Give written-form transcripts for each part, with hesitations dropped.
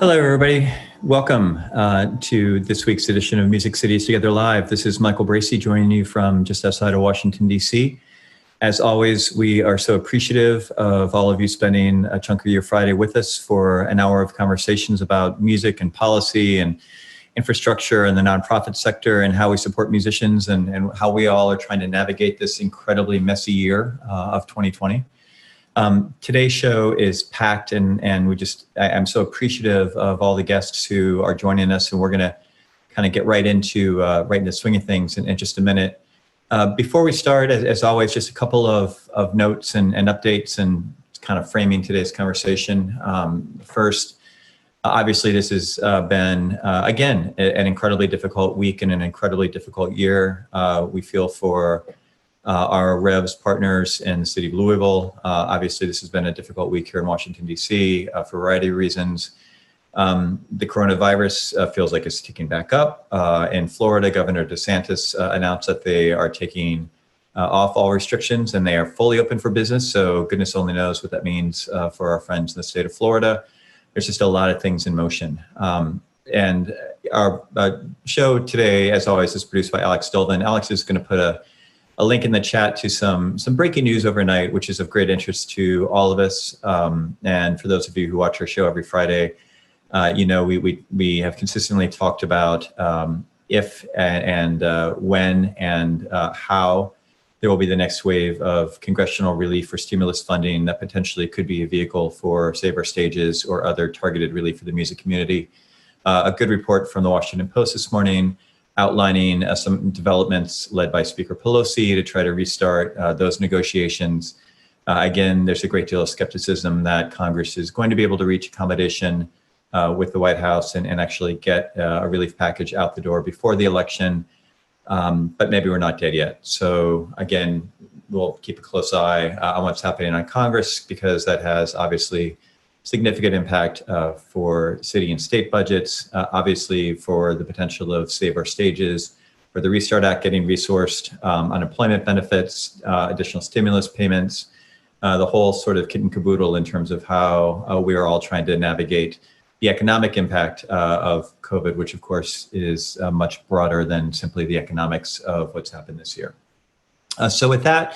Hello, everybody. Welcome to this week's edition of Music Cities Together Live. This is Michael Bracey joining you from just outside of Washington, D.C. As always, we are so appreciative of all of you spending a chunk of your Friday with us for an hour of conversations about music and policy and infrastructure and the nonprofit sector and how we support musicians and how we all are trying to navigate this incredibly messy year of 2020. Today's show is packed and I'm so appreciative of all the guests who are joining us, and we're going to kind of get right into the swing of things in just a minute. Before we start, as always, just a couple of notes and updates and kind of framing today's conversation. First, obviously this has been, again, an incredibly difficult week and an incredibly difficult year. We feel for our Revs partners in the city of Louisville. Obviously, this has been a difficult week here in Washington, D.C. For a variety of reasons. The coronavirus feels like it's ticking back up. In Florida, Governor DeSantis announced that they are taking off all restrictions and they are fully open for business. So goodness only knows what that means for our friends in the state of Florida. There's just a lot of things in motion. And our show today, as always, is produced by Alex Dolvin. Alex is going to put a link in the chat to some breaking news overnight, which is of great interest to all of us. And for those of you who watch our show every Friday, we have consistently talked about if and when and how there will be the next wave of congressional relief for stimulus funding that potentially could be a vehicle for Save Our Stages or other targeted relief for the music community. A good report from the Washington Post this morning outlining some developments led by Speaker Pelosi to try to restart those negotiations. Again, there's a great deal of skepticism that Congress is going to be able to reach accommodation with the White House and actually get a relief package out the door before the election. But maybe we're not dead yet. So again, we'll keep a close eye on what's happening on Congress, because that has obviously significant impact for city and state budgets, obviously for the potential of Save Our Stages, for the Restart Act getting resourced, unemployment benefits, additional stimulus payments, the whole sort of kit and caboodle in terms of how we are all trying to navigate the economic impact of COVID, which of course is much broader than simply the economics of what's happened this year. So with that,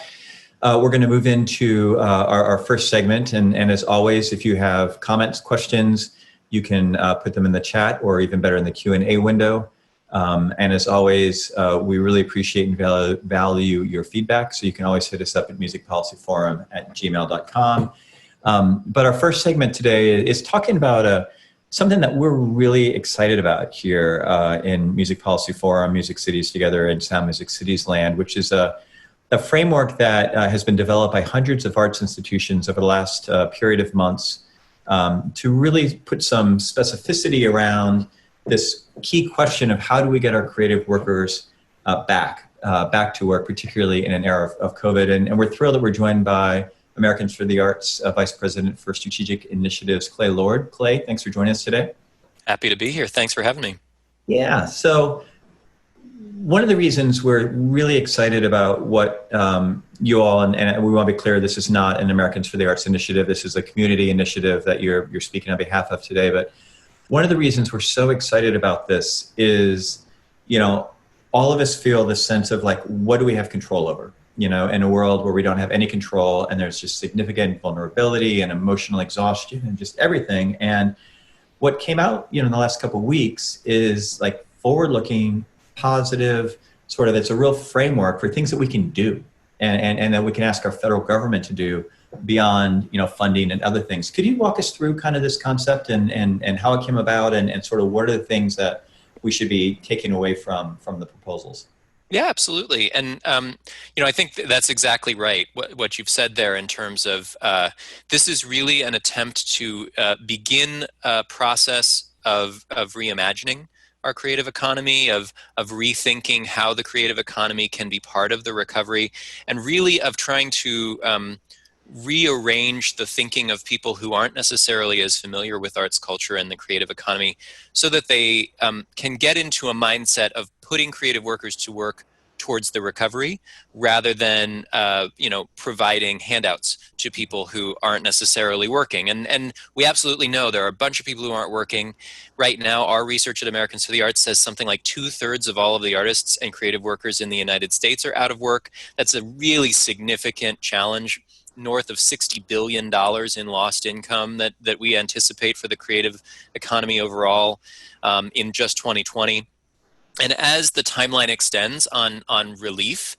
we're going to move into our first segment. And as always, if you have comments, questions, you can put them in the chat or even better in the Q&A window. And as always, we really appreciate and value your feedback. So you can always hit us up at musicpolicyforum@gmail.com. But our first segment today is talking about something that we're really excited about here in Music Policy Forum, Music Cities Together, and Sound Music Cities Land, which is a framework that has been developed by hundreds of arts institutions over the last period of months to really put some specificity around this key question of how do we get our creative workers back to work, particularly in an era of COVID. And we're thrilled that we're joined by Americans for the Arts Vice President for Strategic Initiatives, Clay Lord. Clay, thanks for joining us today. Happy to be here. Thanks for having me. Yeah, so one of the reasons we're really excited about what you all, and we want to be clear, this is not an Americans for the Arts initiative. This is a community initiative that you're speaking on behalf of today. But one of the reasons we're so excited about this is, all of us feel this sense of like, what do we have control over? In a world where we don't have any control and there's just significant vulnerability and emotional exhaustion and just everything. And what came out, in the last couple of weeks is like forward-looking, positive, sort of, it's a real framework for things that we can do and that we can ask our federal government to do beyond, funding and other things. Could you walk us through kind of this concept and how it came about and sort of what are the things that we should be taking away from the proposals? Yeah, absolutely. And, I think that's exactly right, what you've said there in terms of this is really an attempt to begin a process of reimagining our creative economy, of rethinking how the creative economy can be part of the recovery, and really of trying to rearrange the thinking of people who aren't necessarily as familiar with arts, culture, and the creative economy so that they can get into a mindset of putting creative workers to work towards the recovery rather than, providing handouts to people who aren't necessarily working. And we absolutely know there are a bunch of people who aren't working. Right now, our research at Americans for the Arts says something like 2/3 of all of the artists and creative workers in the United States are out of work. That's a really significant challenge. North of $60 billion in lost income that we anticipate for the creative economy overall in just 2020. And as the timeline extends on relief,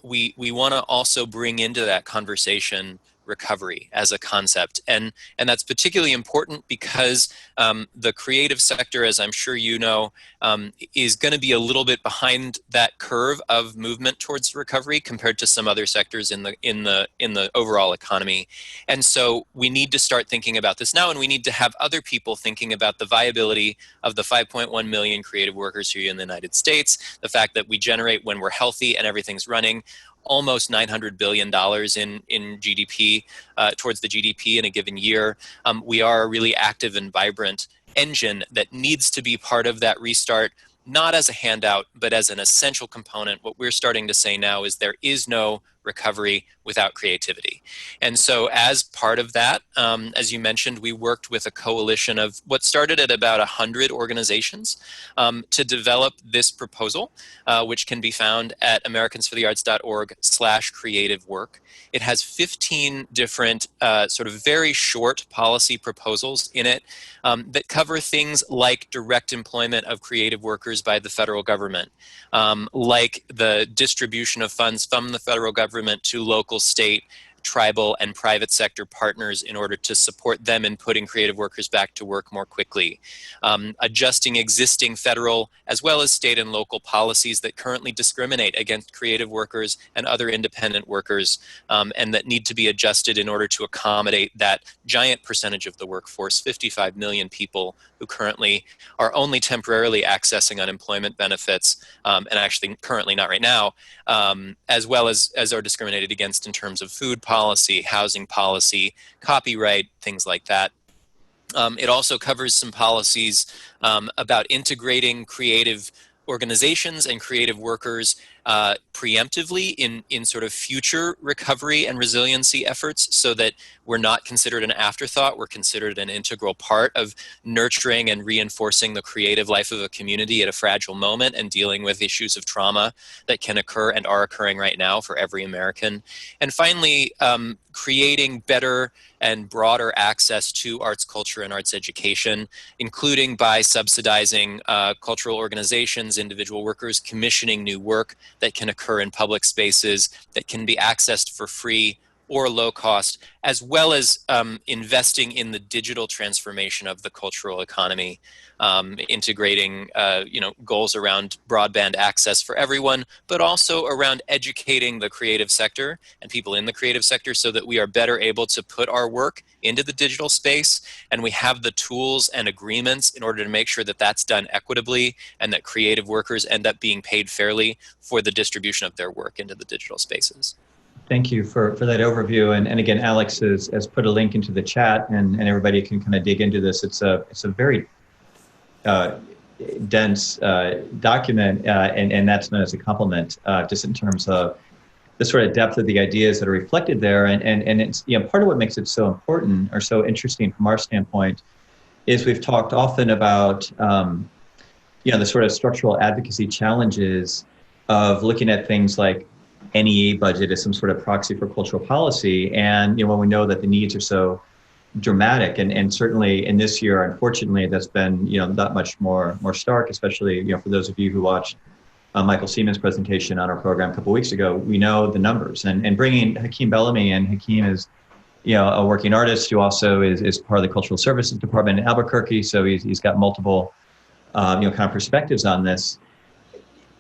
we want to also bring into that conversation recovery as a concept. And that's particularly important because the creative sector, as I'm sure you know, is going to be a little bit behind that curve of movement towards recovery compared to some other sectors in the overall economy. And so we need to start thinking about this now, and we need to have other people thinking about the viability of the 5.1 million creative workers here in the United States, the fact that we generate, when we're healthy and everything's running, almost $900 billion in GDP, towards the GDP in a given year. We are a really active and vibrant engine that needs to be part of that restart, not as a handout, but as an essential component. What we're starting to say now is there is no recovery without creativity. And so as part of that, as you mentioned, we worked with a coalition of what started at about 100 organizations to develop this proposal, which can be found at americansforthearts.org/creative work. It has 15 different sort of very short policy proposals in it that cover things like direct employment of creative workers by the federal government, like the distribution of funds from the federal government to local, state, tribal, and private sector partners in order to support them in putting creative workers back to work more quickly. Adjusting existing federal as well as state and local policies that currently discriminate against creative workers and other independent workers, and that need to be adjusted in order to accommodate that giant percentage of the workforce, 55 million people who currently are only temporarily accessing unemployment benefits, and actually currently not right now, as well as are discriminated against in terms of food policy, housing policy, copyright, things like that. It also covers some policies about integrating creative organizations and creative workers preemptively in sort of future recovery and resiliency efforts, so that we're not considered an afterthought, we're considered an integral part of nurturing and reinforcing the creative life of a community at a fragile moment and dealing with issues of trauma that can occur and are occurring right now for every American. And finally, creating better and broader access to arts culture and arts education, including by subsidizing cultural organizations, individual workers, commissioning new work that can occur in public spaces that can be accessed for free or low cost, as well as investing in the digital transformation of the cultural economy, integrating goals around broadband access for everyone, but also around educating the creative sector and people in the creative sector so that we are better able to put our work into the digital space, and we have the tools and agreements in order to make sure that that's done equitably and that creative workers end up being paid fairly for the distribution of their work into the digital spaces. Thank you for that overview. And again, Alex has put a link into the chat, and everybody can kind of dig into this. It's a very dense document, and that's meant as a compliment, just in terms of the sort of depth of the ideas that are reflected there. And it's, part of what makes it so important or so interesting from our standpoint is we've talked often about, the sort of structural advocacy challenges of looking at things like NEA budget as some sort of proxy for cultural policy. And when we know that the needs are so dramatic, and certainly in this year, unfortunately, that's been that much more stark, especially for those of you who watched Michael Seaman's presentation on our program a couple of weeks ago. We know the numbers, and bringing Hakim Bellamy, and Hakim is a working artist who also is part of the Cultural Services Department in Albuquerque, so he's got multiple kind of perspectives on this.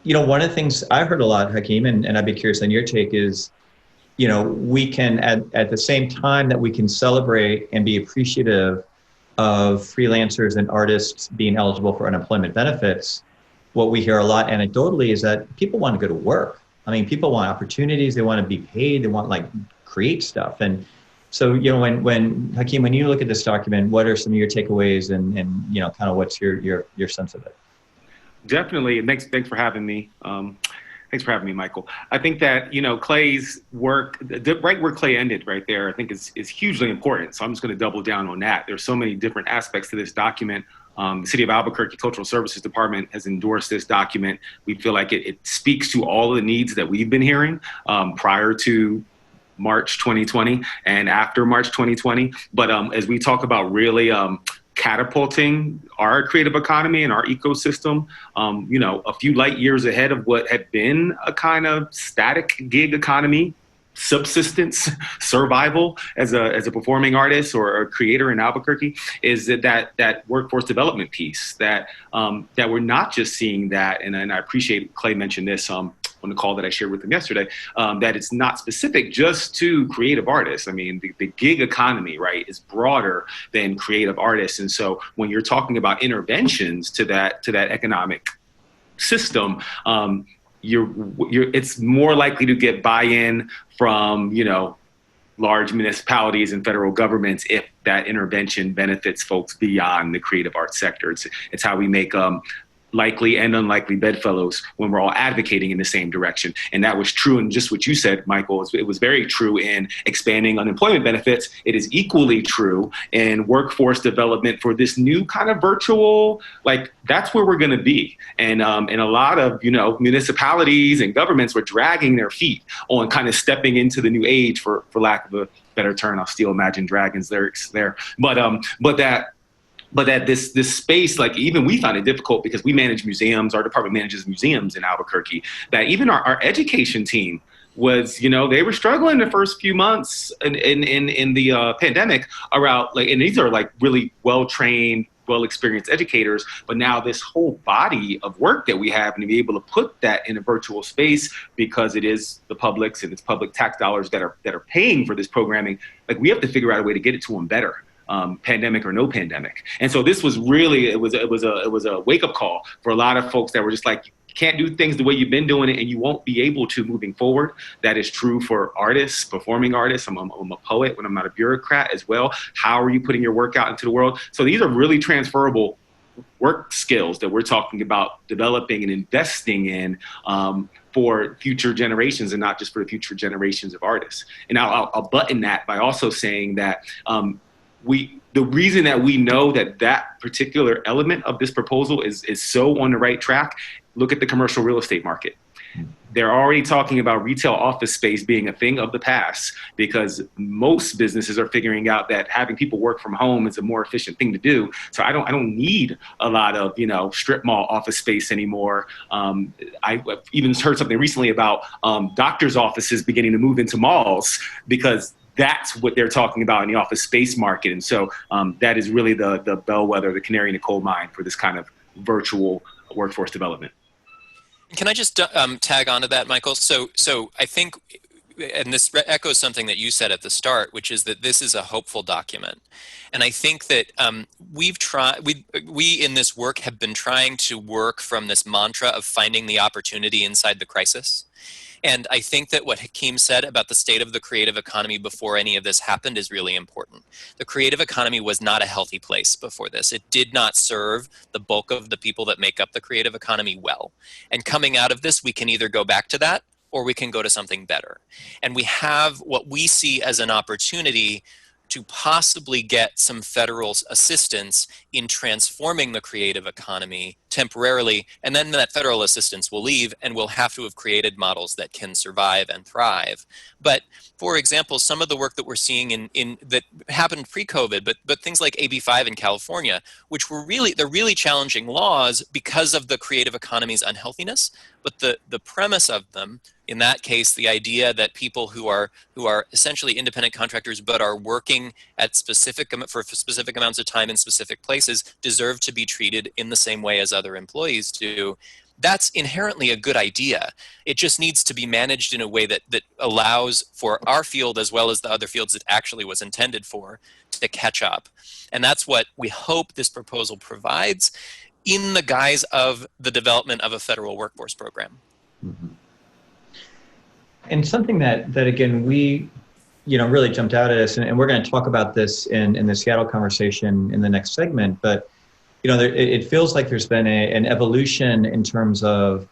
One of the things I heard a lot, Hakim, and I'd be curious on your take is, we can, at the same time that we can celebrate and be appreciative of freelancers and artists being eligible for unemployment benefits, what we hear a lot anecdotally is that people want to go to work. I mean, people want opportunities, they want to be paid, they want create stuff. And so, when Hakim, when you look at this document, what are some of your takeaways and kind of what's your sense of it? Definitely. Thanks for having me. Thanks for having me, Michael. I think that, Clay's work, right where Clay ended right there, I think is hugely important. So I'm just going to double down on that. There's so many different aspects to this document. The City of Albuquerque Cultural Services Department has endorsed this document. We feel like it speaks to all of the needs that we've been hearing prior to March 2020 and after March 2020. But as we talk about really catapulting our creative economy and our ecosystem, a few light years ahead of what had been a kind of static gig economy, subsistence, survival as a performing artist or a creator in Albuquerque, is that workforce development piece that we're not just seeing that, and I appreciate Clay mentioned this on the call that I shared with him yesterday, that it's not specific just to creative artists. I mean, the gig economy, right, is broader than creative artists. And so when you're talking about interventions to that economic system, it's more likely to get buy-in from, large municipalities and federal governments if that intervention benefits folks beyond the creative arts sector. It's how we make likely and unlikely bedfellows when we're all advocating in the same direction. And that was true in just what you said, Michael. It was very true in expanding unemployment benefits. It is equally true in workforce development for this new kind of virtual, that's where we're going to be. And a lot of, municipalities and governments were dragging their feet on kind of stepping into the new age, for lack of a better term. I'll steal Imagine Dragons lyrics there. But that this space, even we found it difficult because we manage museums, our department manages museums in Albuquerque, that even our education team was, they were struggling the first few months in the pandemic around, and these are really well-trained, well-experienced educators, but now this whole body of work that we have, and to be able to put that in a virtual space because it is the public's and it's public tax dollars that are paying for this programming, we have to figure out a way to get it to them better. Pandemic or no pandemic. And so this was really, it was a wake up call for a lot of folks that were just like, you can't do things the way you've been doing it and you won't be able to moving forward. That is true for artists, performing artists. I'm a poet when I'm not a bureaucrat as well. How are you putting your work out into the world? So these are really transferable work skills that we're talking about developing and investing in for future generations, and not just for the future generations of artists. And I'll button that by also saying that the reason that we know that particular element of this proposal is so on the right track, look at the commercial real estate market. They're already talking about retail office space being a thing of the past because most businesses are figuring out that having people work from home is a more efficient thing to do. So I don't need a lot of, strip mall office space anymore. I even heard something recently about doctors' offices beginning to move into malls because that's what they're talking about in the office space market. And so that is really the bellwether, the canary in the coal mine for this kind of virtual workforce development. Can I just tag onto that, Michael? So I think, and this echoes something that you said at the start, which is that this is a hopeful document. And I think that we in this work have been trying to work from this mantra of finding the opportunity inside the crisis. And I think that what Hakim said about the state of the creative economy before any of this happened is really important. The creative economy was not a healthy place before this. It did not serve the bulk of the people that make up the creative economy well. And coming out of this, we can either go back to that or we can go to something better. And we have what we see as an opportunity to possibly get some federal assistance in transforming the creative economy temporarily, and then that federal assistance will leave and we'll have to have created models that can survive and thrive. But for example, some of the work that we're seeing in that happened pre-COVID, but things like AB5 in California, which were they're really challenging laws because of the creative economy's unhealthiness, but the premise of them, in that case, the idea that people who are essentially independent contractors but are working at for specific amounts of time in specific places deserve to be treated in the same way as other employees do. That's inherently a good idea. It just needs to be managed in a way that allows for our field as well as the other fields it actually was intended for to catch up. And that's what we hope this proposal provides in the guise of the development of a federal workforce program. Mm-hmm. And something that again, we, really jumped out at us, and we're going to talk about this in the Seattle conversation in the next segment, but, it feels like there's been an evolution in terms of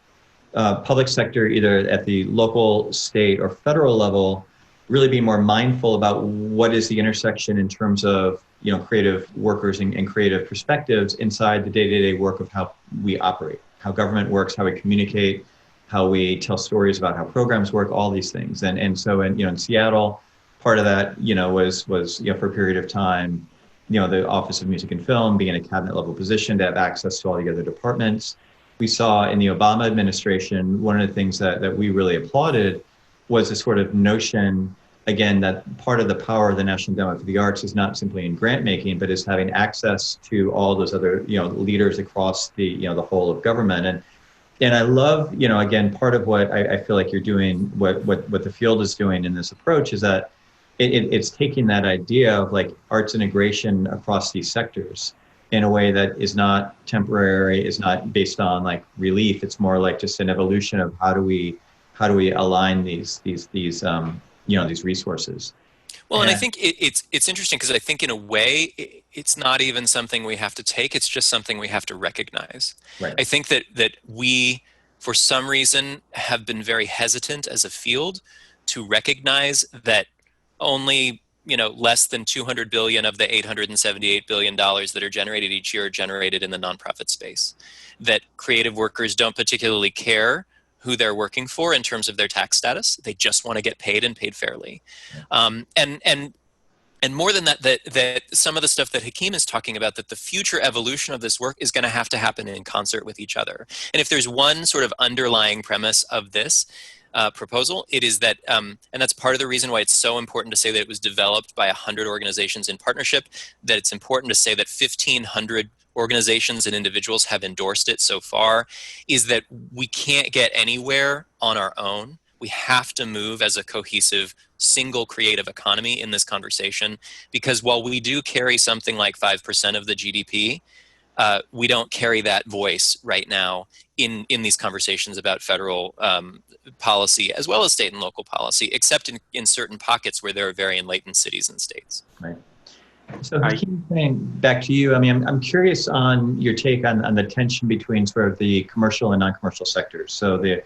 public sector, either at the local, state, or federal level, really be more mindful about what is the intersection in terms of creative workers and creative perspectives inside the day-to-day work of how we operate, how government works, how we communicate, how we tell stories about how programs work, all these things. And so in Seattle, part of that was for a period of time, the Office of Music and Film being a cabinet level position to have access to all the other departments. We saw in the Obama administration, one of the things that we really applauded was a sort of notion, again, that part of the power of the National Endowment for the Arts is not simply in grant making, but is having access to all those other, leaders across the whole of government. And I love, again, part of what I feel like you're doing, what the field is doing in this approach is that it's taking that idea of like arts integration across these sectors in a way that is not temporary, is not based on like relief. It's more like just an evolution of how do we align these resources. Well, and I think it's interesting because I think in a way it's not even something we have to take. It's just something we have to recognize. Right. I think that we, for some reason, have been very hesitant as a field to recognize that only less than 200 billion of the $878 billion that are generated each year are generated in the nonprofit space. That creative workers don't particularly care who they're working for in terms of their tax status. They just want to get paid and paid fairly. And more than that, that some of the stuff that Hakim is talking about, that the future evolution of this work is going to have to happen in concert with each other. And if there's one sort of underlying premise of this proposal, it is that, and that's part of the reason why it's so important to say that it was developed by 100 organizations in partnership, that it's important to say that 1,500 organizations and individuals have endorsed it so far, is that we can't get anywhere on our own. We have to move as a cohesive, single creative economy in this conversation, because while we do carry something like 5% of the GDP, we don't carry that voice right now in these conversations about federal policy as well as state and local policy, except in certain pockets where there are very latent cities and states. Right. So Hakim, back to you. I mean, I'm curious on your take on the tension between sort of the commercial and non-commercial sectors. So the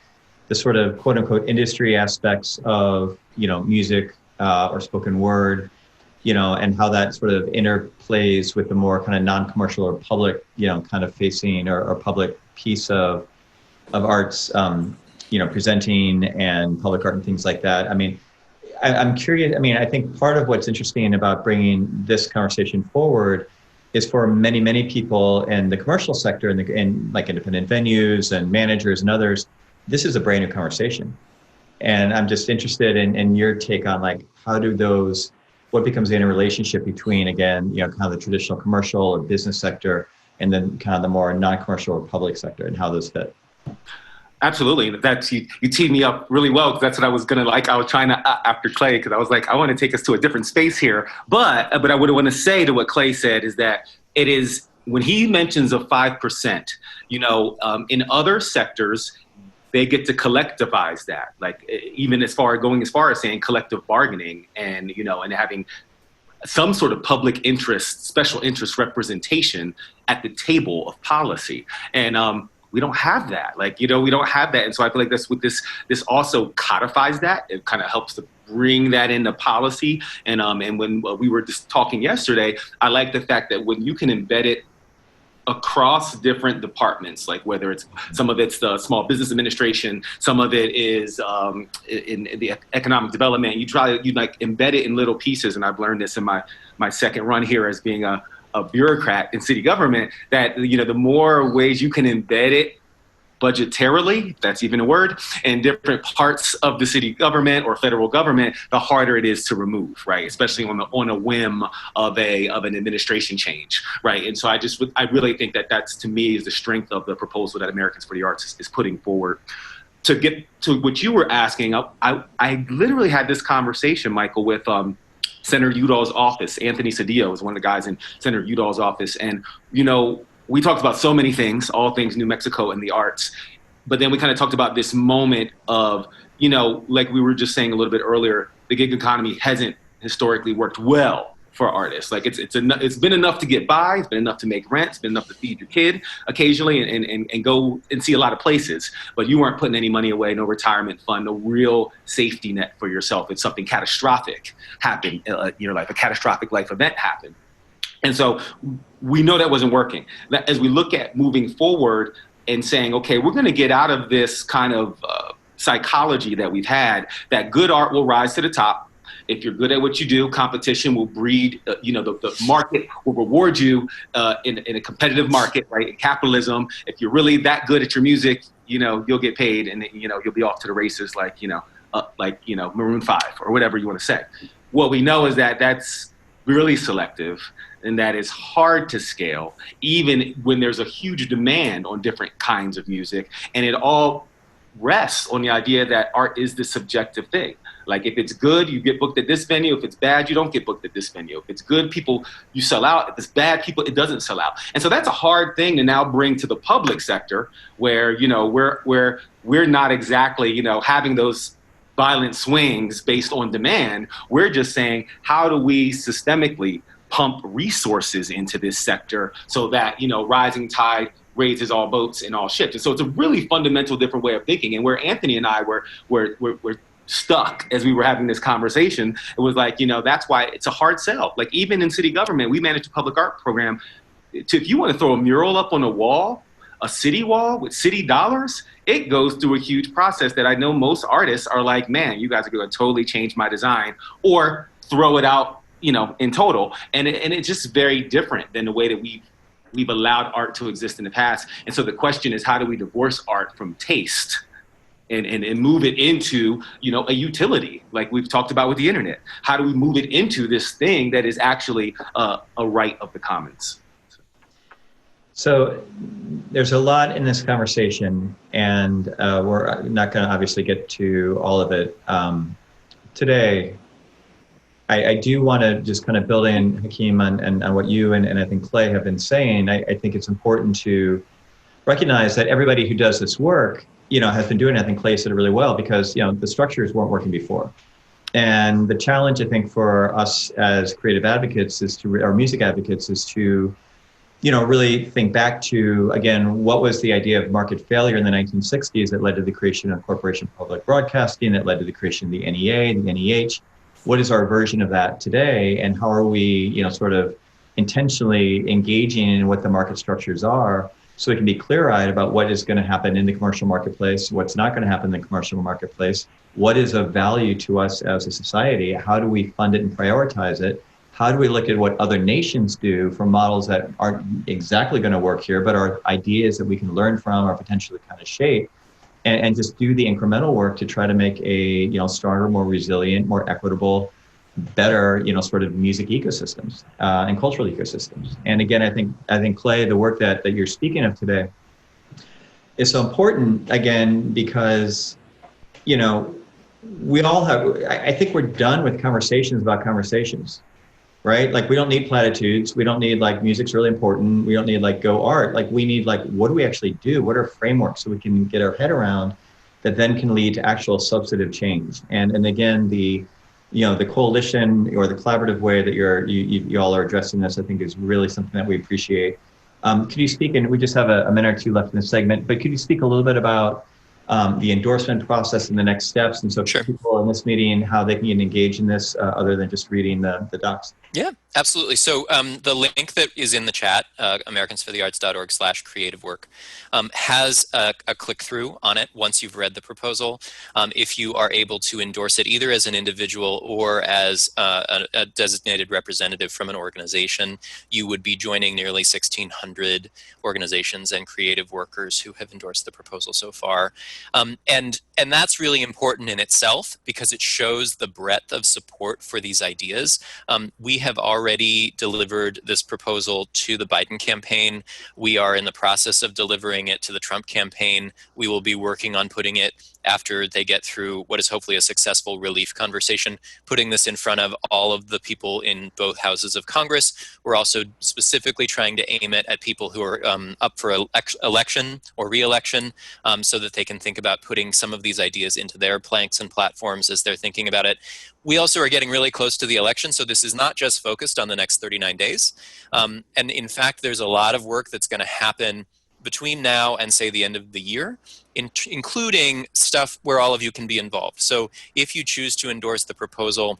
sort of quote unquote industry aspects of, music or spoken word, and how that sort of interplays with the more kind of non-commercial or public, kind of facing or public piece of arts, presenting and public art and things like that. I mean, I'm curious. I mean, I think part of what's interesting about bringing this conversation forward is for many, many people in the commercial sector and like independent venues and managers and others, this is a brand new conversation. And I'm just interested in your take on like, what becomes the interrelationship between, again, kind of the traditional commercial or business sector and then kind of the more non-commercial or public sector and how those fit. Absolutely. That's you teed me up really well, because that's what I was going to I was trying to, after Clay, because I was like, I want to take us to a different space here. But I would want to say to what Clay said is that it is, when he mentions of 5%, in other sectors, they get to collectivize that, like even going as far as saying collective bargaining and, and having some sort of public interest, special interest representation at the table of policy. And, we don't have that. We don't have that. And so I feel like that's what this also codifies that. It kind of helps to bring that into policy. And when we were just talking yesterday, I like the fact that when you can embed it across different departments, like whether it's some of it's the Small Business Administration, some of it is in the economic development, you embed it in little pieces. And I've learned this in my second run here as being a bureaucrat in city government, that the more ways you can embed it budgetarily, that's even a word, in different parts of the city government or federal government, the harder it is to remove, right? Especially on a whim of an administration change, right? And so I really think that's, to me, is the strength of the proposal that Americans for the Arts is putting forward. To get to what you were asking, I literally had this conversation, Michael, with Senator Udall's office. Anthony Cedillo is one of the guys in Senator Udall's office. And, we talked about so many things, all things New Mexico and the arts. But then we kind of talked about this moment of, like we were just saying a little bit earlier, the gig economy hasn't historically worked well for artists. Like it's been enough to get by. It's been enough to make rent. It's been enough to feed your kid occasionally and go and see a lot of places. But you weren't putting any money away, no retirement fund, no real safety net for yourself. If something catastrophic happened in your life, a catastrophic life event happened. And so we know that wasn't working. As we look at moving forward and saying, okay, we're going to get out of this kind of psychology that we've had, that good art will rise to the top. If you're good at what you do, competition will breed, the market will reward you in a competitive market, right? In capitalism, if you're really that good at your music, you'll get paid and, you'll be off to the races like Maroon 5 or whatever you want to say. What we know is that that's really selective and that is hard to scale, even when there's a huge demand on different kinds of music. And it all rests on the idea that art is this subjective thing. Like if it's good, you get booked at this venue. If it's bad, you don't get booked at this venue. If it's good, you sell out. If it's bad, it doesn't sell out. And so that's a hard thing to now bring to the public sector where, we're not exactly, having those violent swings based on demand. We're just saying, how do we systemically pump resources into this sector so that, rising tide raises all boats and all ships. And so it's a really fundamental different way of thinking. And where Anthony and I were stuck as we were having this conversation, it was like, that's why it's a hard sell. Like even in city government, we manage a public art program. If you want to throw a mural up on a wall, a city wall with city dollars, it goes through a huge process that I know most artists are like, man, you guys are going to totally change my design or throw it out, in total. And it's just very different than the way that we've allowed art to exist in the past. And so the question is, how do we divorce art from taste and move it into, a utility like we've talked about with the internet? How do we move it into this thing that is actually a right of the commons? So there's a lot in this conversation, and we're not going to obviously get to all of it today. I do want to just kind of build in, Hakim, on what you and I think Clay have been saying. I think it's important to recognize that everybody who does this work, has been doing it. I think Clay said it really well, because, the structures weren't working before. And the challenge, I think, for us as creative advocates or music advocates is to, really think back to, again, what was the idea of market failure in the 1960s that led to the creation of Corporation for Public Broadcasting, that led to the creation of the NEA, the NEH. What is our version of that today? And how are we, sort of intentionally engaging in what the market structures are, so we can be clear-eyed about what is going to happen in the commercial marketplace, what's not going to happen in the commercial marketplace, what is of value to us as a society, how do we fund it and prioritize it, how do we look at what other nations do for models that aren't exactly going to work here, but are ideas that we can learn from or potentially kind of shape, and just do the incremental work to try to make a stronger, more resilient, more equitable, better sort of music ecosystems and cultural ecosystems. And again, I think Clay, the work that you're speaking of today is so important, again, because we all have, I think we're done with conversations about conversations, right? Like we don't need platitudes. We don't need like music's really important. We don't need like go art. Like we need like, what do we actually do? What are frameworks so we can get our head around that then can lead to actual substantive change? And again, the coalition or the collaborative way that you all are addressing this, I think is really something that we appreciate. Could you speak, and we just have a minute or two left in this segment, but could you speak a little bit about the endorsement process and the next steps, and so Sure. people in this meeting, how they can engage in this other than just reading the docs? Yeah, absolutely. So the link that is in the chat, americansforthearts.org/creative work, has a click-through on it once you've read the proposal. If you are able to endorse it either as an individual or as a designated representative from an organization, you would be joining nearly 1,600 organizations and creative workers who have endorsed the proposal so far. And that's really important in itself because it shows the breadth of support for these ideas. We have already delivered this proposal to the Biden campaign. We are in the process of delivering it to the Trump campaign. We will be working on putting it, after they get through what is hopefully a successful relief conversation, putting this in front of all of the people in both houses of Congress. We're also specifically trying to aim it at people who are up for election or re-election, so that they can think about putting some of these ideas into their planks and platforms as they're thinking about it. We also are getting really close to the election, so this is not just focused on the next 39 days. And in fact, there's a lot of work that's going to happen between now and, say, the end of the year, including stuff where all of you can be involved. So if you choose to endorse the proposal,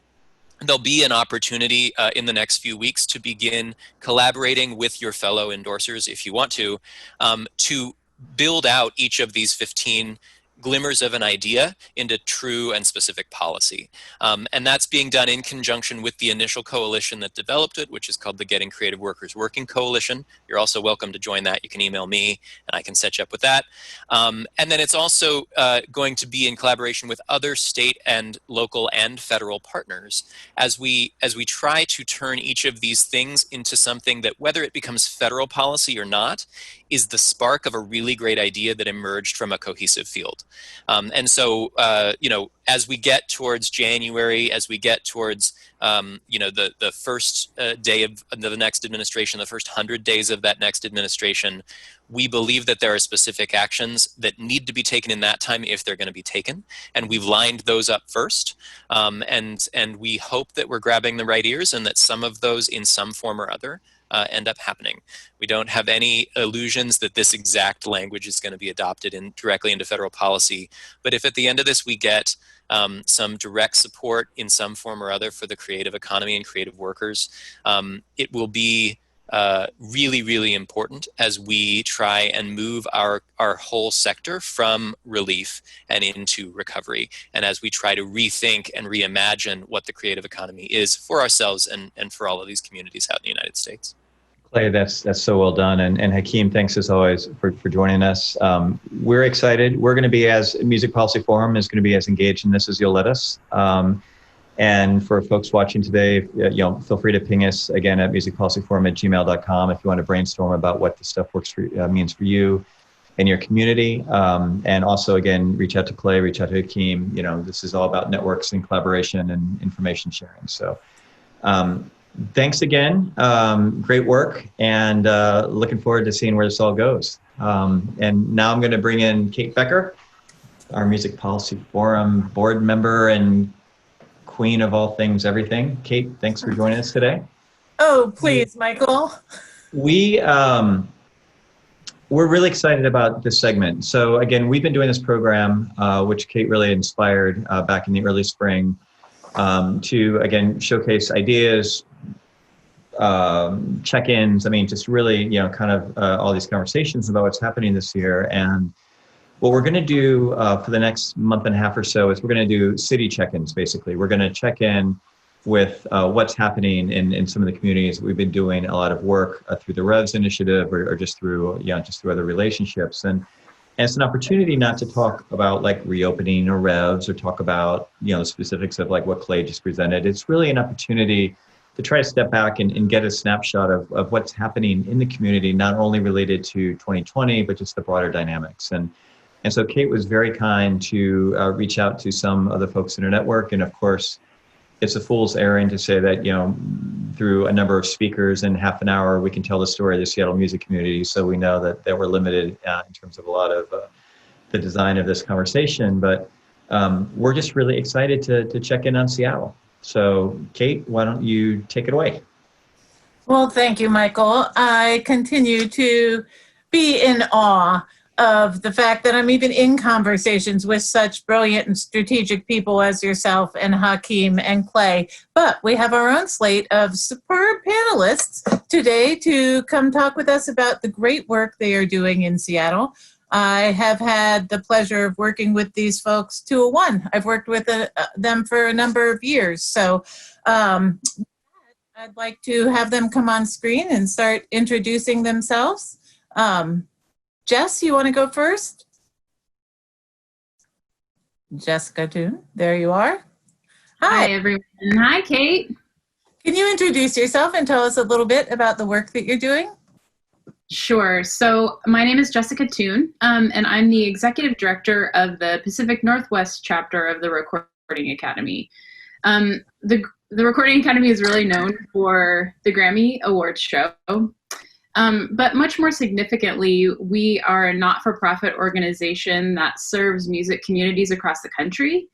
there'll be an opportunity in the next few weeks to begin collaborating with your fellow endorsers, if you want to build out each of these 15 glimmers of an idea into true and specific policy. And that's being done in conjunction with the initial coalition that developed it, which is called the Getting Creative Workers Working Coalition. You're also welcome to join that. You can email me and I can set you up with that. And then it's also going to be in collaboration with other state and local and federal partners as we try to turn each of these things into something that, whether it becomes federal policy or not, is the spark of a really great idea that emerged from a cohesive field. And so, as we get towards January, as we get towards, the first day of the next administration, the first 100 days of that next administration, we believe that there are specific actions that need to be taken in that time if they're going to be taken. And we've lined those up first. And we hope that we're grabbing the right ears and that some of those in some form or other end up happening. We don't have any illusions that this exact language is going to be adopted directly into federal policy. But if at the end of this we get some direct support in some form or other for the creative economy and creative workers, it will be really, really important as we try and move our whole sector from relief and into recovery, and as we try to rethink and reimagine what the creative economy is for ourselves and for all of these communities out in the United States. Clay, that's so well done. And Hakim, thanks as always for joining us. We're excited. We're going to be, as Music Policy Forum is going to be as engaged in this as you'll let us. And for folks watching today, feel free to ping us again at musicpolicyforum@gmail.com if you want to brainstorm about what this stuff means for you and your community. And also, again, reach out to Clay, reach out to Hakim. This is all about networks and collaboration and information sharing. So thanks again. Great work. And looking forward to seeing where this all goes. And now I'm going to bring in Kate Becker, our Music Policy Forum board member and queen of all things everything. Kate, thanks for joining us today. Oh, please, Michael. We're really excited about this segment. So again, we've been doing this program, which Kate really inspired back in the early spring, to again showcase ideas, check-ins. Just really, all these conversations about what's happening this year. And what we're going to do for the next month and a half or so is we're going to do city check-ins, basically. We're going to check in with what's happening in some of the communities. We've been doing a lot of work through the Revs initiative or just through other relationships. And it's an opportunity not to talk about like reopening or Revs or talk about, the specifics of like what Clay just presented. It's really an opportunity to try to step back and get a snapshot of what's happening in the community, not only related to 2020, but just the broader dynamics. And so Kate was very kind to reach out to some of the folks in her network. And of course, it's a fool's errand to say that, through a number of speakers in half an hour, we can tell the story of the Seattle music community. So we know that we're limited in terms of a lot of the design of this conversation. But we're just really excited to check in on Seattle. So Kate, why don't you take it away? Well, thank you, Michael. I continue to be in awe of the fact that I'm even in conversations with such brilliant and strategic people as yourself and Hakim and Clay. But we have our own slate of superb panelists today to come talk with us about the great work they are doing in Seattle. I have had the pleasure of working with these folks 201. I've worked with them for a number of years. So I'd like to have them come on screen and start introducing themselves. Jess, you want to go first? Jessica Toon, there you are. Hi, everyone. Hi, Kate. Can you introduce yourself and tell us a little bit about the work that you're doing? Sure. So my name is Jessica Toon, and I'm the executive director of the Pacific Northwest chapter of the Recording Academy. The Recording Academy is really known for the Grammy Awards show. But much more significantly, we are a not-for-profit organization that serves music communities across the country.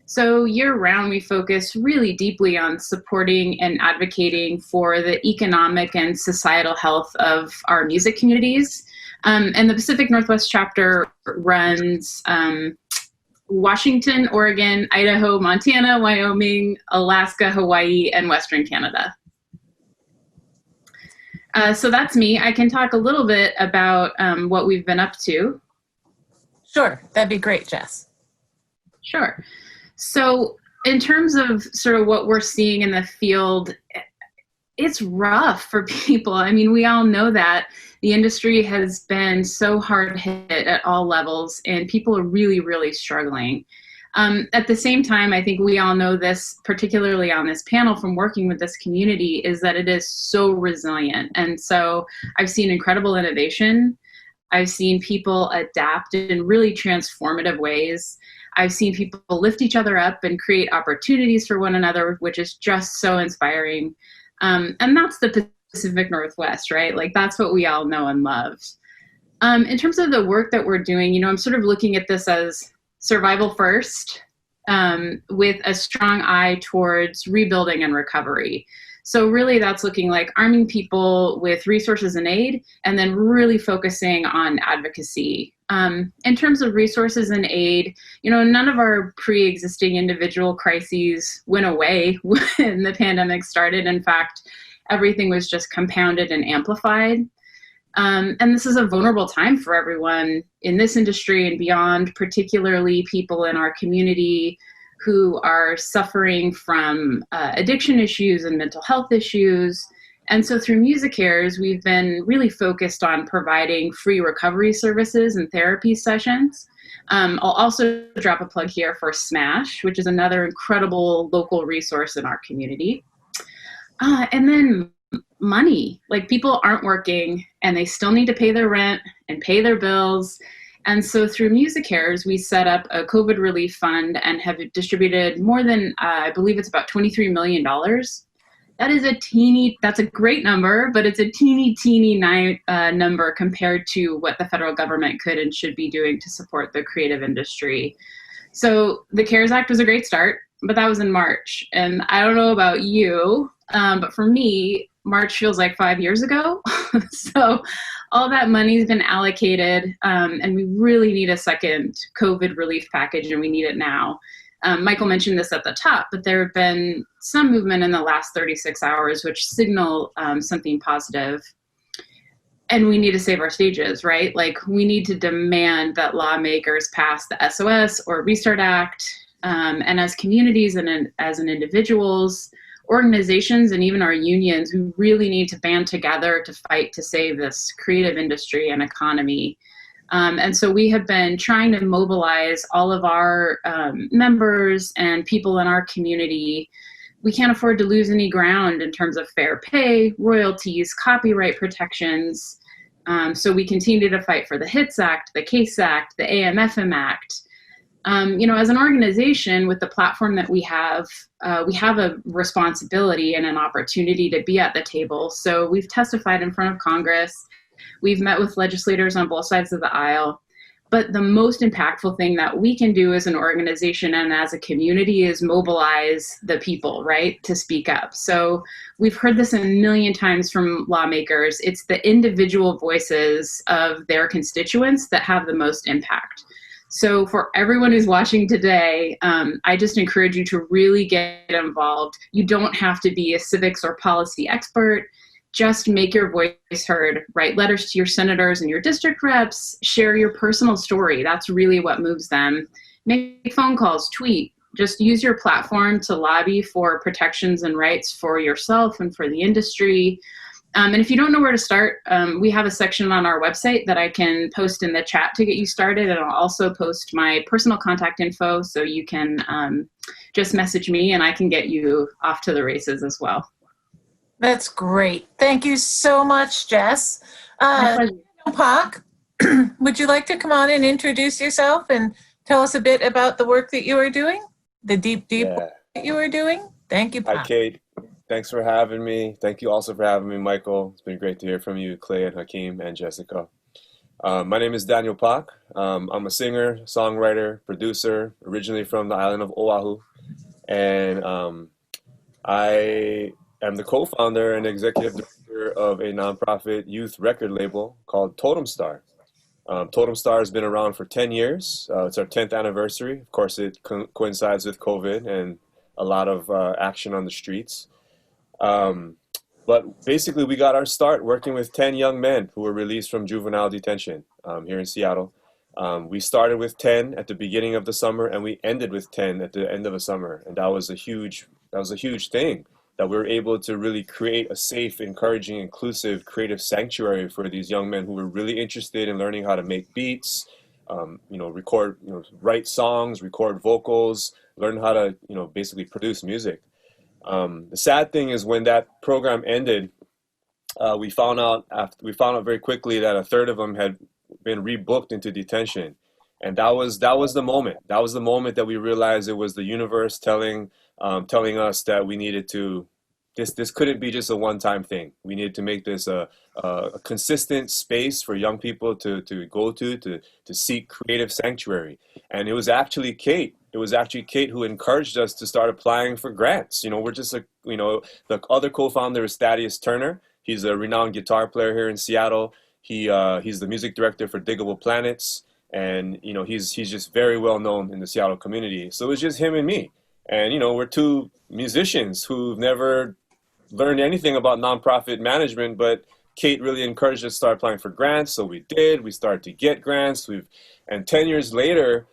So year-round, we focus really deeply on supporting and advocating for the economic and societal health of our music communities. And the Pacific Northwest chapter runs Washington, Oregon, Idaho, Montana, Wyoming, Alaska, Hawaii, and Western Canada. So that's me. I can talk a little bit about what we've been up to. Sure, that'd be great, Jess. Sure. So in terms of sort of what we're seeing in the field, it's rough for people. I mean, we all know that the industry has been so hard hit at all levels, and people are really, really struggling. At the same time, I think we all know this, particularly on this panel from working with this community, is that it is so resilient. And so I've seen incredible innovation. I've seen people adapt in really transformative ways. I've seen people lift each other up and create opportunities for one another, which is just so inspiring. And that's the Pacific Northwest, right? Like, that's what we all know and love. In terms of the work that we're doing, you know, I'm sort of looking at this as survival first, with a strong eye towards rebuilding and recovery. So really that's looking like arming people with resources and aid, and then really focusing on advocacy. In terms of resources and aid, you know, none of our pre-existing individual crises went away when the pandemic started. In fact, everything was just compounded and amplified. And this is a vulnerable time for everyone in this industry and beyond, particularly people in our community who are suffering from addiction issues and mental health issues. And so through MusiCares, we've been really focused on providing free recovery services and therapy sessions. I'll also drop a plug here for SMASH, which is another incredible local resource in our community. And then money, like, people aren't working and they still need to pay their rent and pay their bills. And so through MusiCares, we set up a COVID relief fund and have distributed more than, I believe it's about $23 million. That is that's a great number, but it's a teeny number compared to what the federal government could and should be doing to support the creative industry. So the CARES Act was a great start, but that was in March. And I don't know about you, but for me, March feels like 5 years ago. So all that money's been allocated, and we really need a second COVID relief package, and we need it now. Michael mentioned this at the top, but there have been some movement in the last 36 hours which signal something positive. And we need to save our stages, right? Like, we need to demand that lawmakers pass the SOS or Restart Act. And as communities and as individuals, organizations, and even our unions, we really need to band together to fight to save this creative industry and economy. And so we have been trying to mobilize all of our members and people in our community. We can't afford to lose any ground in terms of fair pay, royalties, copyright protections. So we continue to fight for the HITS Act, the CASE Act, the AMFM Act. You know, as an organization with the platform that we have a responsibility and an opportunity to be at the table. So we've testified in front of Congress. We've met with legislators on both sides of the aisle. But the most impactful thing that we can do as an organization and as a community is mobilize the people, right, to speak up. So we've heard this a million times from lawmakers. It's the individual voices of their constituents that have the most impact. So for everyone who's watching today, I just encourage you to really get involved. You don't have to be a civics or policy expert. Just make your voice heard. Write letters to your senators and your district reps. Share your personal story. That's really what moves them. Make phone calls, tweet. Just use your platform to lobby for protections and rights for yourself and for the industry. And if you don't know where to start, we have a section on our website that I can post in the chat to get you started. And I'll also post my personal contact info so you can just message me and I can get you off to the races as well. That's great. Thank you so much, Jess. Pak, would you like to come on and introduce yourself and tell us a bit about the work that you are doing, the deep work that you are doing? Thank you, Pak. Hi, Kate. Thanks for having me. Thank you also for having me, Michael. It's been great to hear from you, Clay and Hakim and Jessica. My name is Daniel Pak. I'm a singer, songwriter, producer, originally from the island of Oahu. And I am the co-founder and executive director of a nonprofit youth record label called Totem Star. Totem Star has been around for 10 years. It's our 10th anniversary. Of course, it coincides with COVID and a lot of action on the streets. But basically, we got our start working with 10 young men who were released from juvenile detention here in Seattle. We started with 10 at the beginning of the summer, and we ended with 10 at the end of the summer. And that was a huge thing, that we were able to really create a safe, encouraging, inclusive, creative sanctuary for these young men who were really interested in learning how to make beats, record, write songs, record vocals, learn how to, basically produce music. The sad thing is when that program ended, we found out very quickly that a third of them had been rebooked into detention. And that was the moment. That was the moment that we realized it was the universe telling us that we needed to, this couldn't be just a one-time thing. We needed to make this a consistent space for young people to go to seek creative sanctuary. And it was actually Kate. It was actually Kate who encouraged us to start applying for grants. We're just the other co-founder is Thaddeus Turner. He's a renowned guitar player here in Seattle. He's the music director for Diggable Planets. And, he's just very well known in the Seattle community. So it was just him and me. And, we're two musicians who've never learned anything about nonprofit management, but Kate really encouraged us to start applying for grants. So we did. We started to get grants. And 10 years later,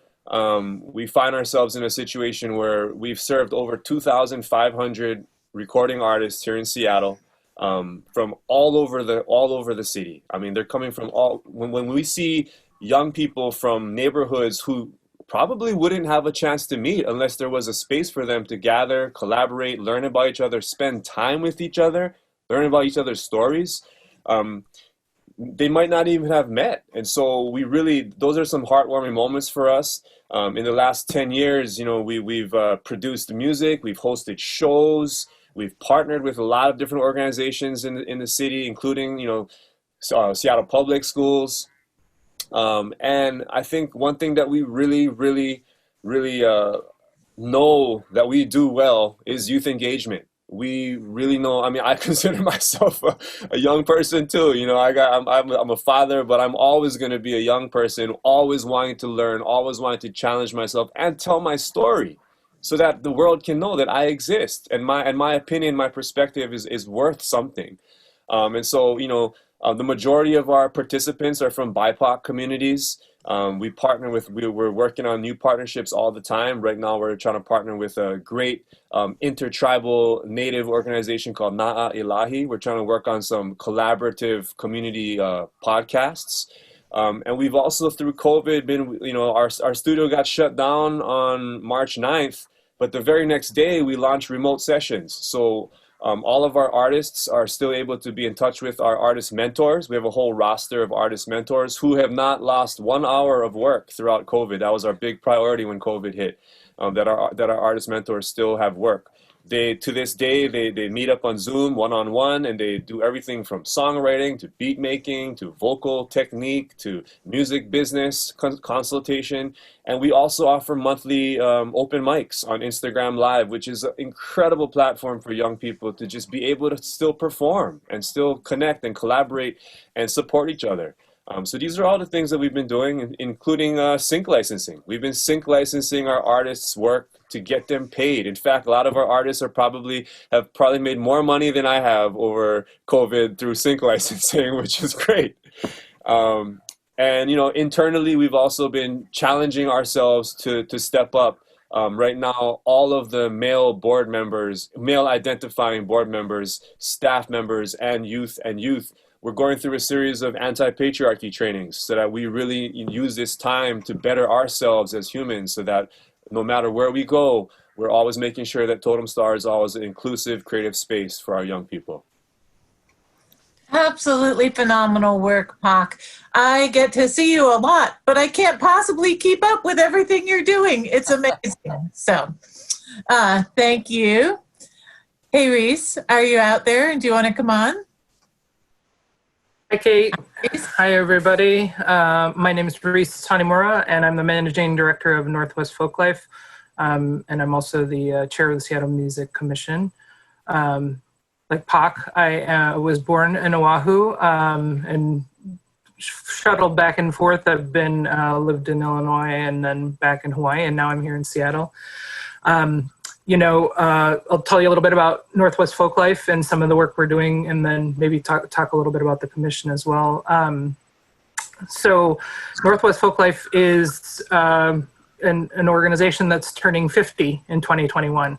we find ourselves in a situation where we've served over 2,500 recording artists here in Seattle, from all over the city. I mean, they're coming from when we see young people from neighborhoods who probably wouldn't have a chance to meet unless there was a space for them to gather, collaborate, learn about each other, spend time with each other, learn about each other's stories. They might not even have met. And so those are some heartwarming moments for us. In the last 10 years, we've produced music, we've hosted shows, we've partnered with a lot of different organizations in the city, including, Seattle Public Schools. And I think one thing that we really, really, really know that we do well is youth engagement. We really know. I mean, I consider myself a young person too. I'm a father, but I'm always going to be a young person, always wanting to learn, always wanting to challenge myself and tell my story, so that the world can know that I exist and my opinion, my perspective is worth something. And so, the majority of our participants are from BIPOC communities. We're working on new partnerships all the time. Right now, we're trying to partner with a great intertribal native organization called Na'a Ilahi. We're trying to work on some collaborative community podcasts. And we've also, through COVID, been, our studio got shut down on March 9th, but the very next day we launched remote sessions. So all of our artists are still able to be in touch with our artist mentors. We have a whole roster of artist mentors who have not lost 1 hour of work throughout COVID. That was our big priority when COVID hit, that our artist mentors still have work. To this day, they meet up on Zoom one-on-one, and they do everything from songwriting to beat making to vocal technique to music business consultation. And we also offer monthly open mics on Instagram Live, which is an incredible platform for young people to just be able to still perform and still connect and collaborate and support each other. So these are all the things that we've been doing, including sync licensing. We've been sync licensing our artists' work to get them paid. In fact, a lot of our artists have probably made more money than I have over COVID through sync licensing, which is great. And internally, we've also been challenging ourselves to step up. Right now, all of the male identifying board members, staff members, and youth, we're going through a series of anti-patriarchy trainings so that we really use this time to better ourselves as humans, so that no matter where we go, we're always making sure that Totem Star is always an inclusive, creative space for our young people. Absolutely phenomenal work, Pak. I get to see you a lot, but I can't possibly keep up with everything you're doing. It's amazing. So thank you. Hey, Reese, are you out there and do you want to come on? Kate. Hi, everybody. My name is Reese Tanimura, and I'm the Managing Director of Northwest Folklife, and I'm also the Chair of the Seattle Music Commission. Like Pac, I was born in Oahu and shuttled back and forth. I've been lived in Illinois and then back in Hawaii, and now I'm here in Seattle. I'll tell you a little bit about Northwest Folklife and some of the work we're doing, and then maybe talk a little bit about the commission as well. So Northwest Folklife is an organization that's turning 50 in 2021.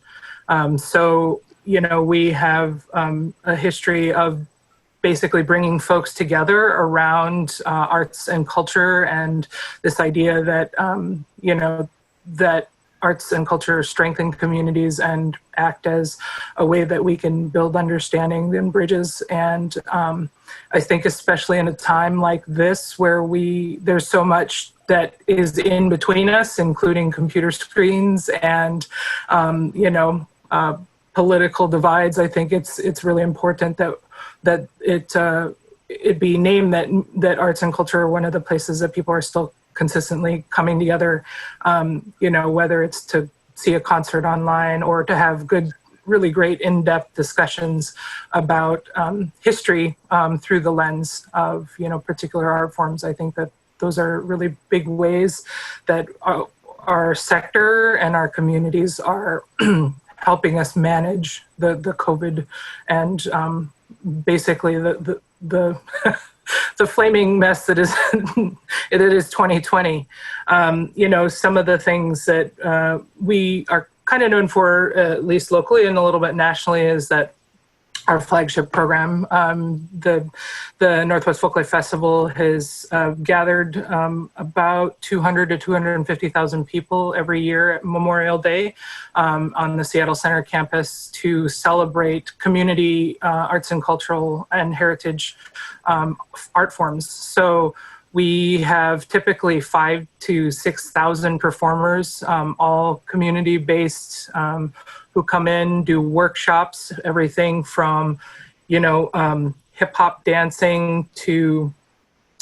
We have a history of basically bringing folks together around arts and culture, and this idea that, that arts and culture strengthen communities and act as a way that we can build understanding and bridges. And I think especially in a time like this where there's so much that is in between us, including computer screens and, political divides, I think it's really important that it be named that arts and culture are one of the places that people are still consistently coming together, whether it's to see a concert online or to have really great in-depth discussions about history through the lens of, particular art forms. I think that those are really big ways that our sector and our communities are helping us manage the COVID and basically the the flaming mess that is it is 2020. Some of the things that we are kind of known for, at least locally and a little bit nationally, is that our flagship program, the Northwest Folklife Festival, has gathered about 200 to 250,000 people every year at Memorial Day on the Seattle Center campus to celebrate community arts and cultural and heritage art forms. So we have typically 5,000 to 6,000 performers, all community-based, who come in, do workshops, everything from, hip hop dancing to,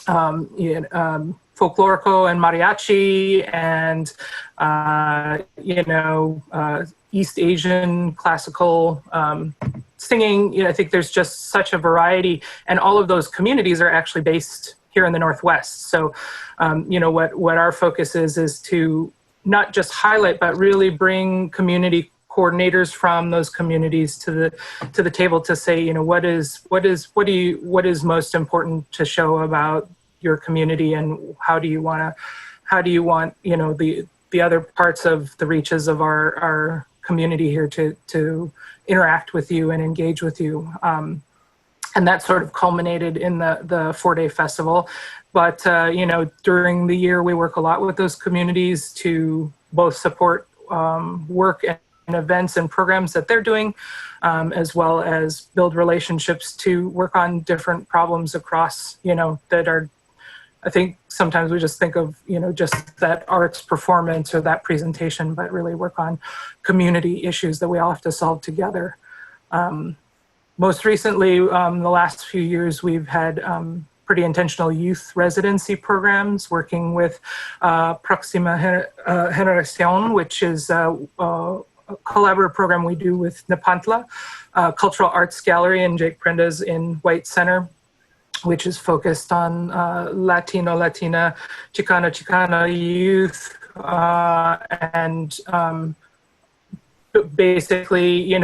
folklorico and mariachi and, East Asian classical singing. I think there's just such a variety, and all of those communities are actually based here in the Northwest. So, what our focus is to not just highlight, but really bring community coordinators from those communities to the table to say, what is most important to show about your community, and how do you want the other parts of the reaches of our community here to interact with you and engage with you. And that sort of culminated in the 4-day festival. But, during the year, we work a lot with those communities to both support work and events and programs that they're doing, as well as build relationships to work on different problems across, that are, I think sometimes we just think of, just that arts performance or that presentation, but really work on community issues that we all have to solve together. Most recently, the last few years, we've had pretty intentional youth residency programs working with Próxima Generación, which is a collaborative program we do with Nepantla, Cultural Arts Gallery and Jake Prenda's in White Center, which is focused on Latino, Latina, Chicana youth, and basically,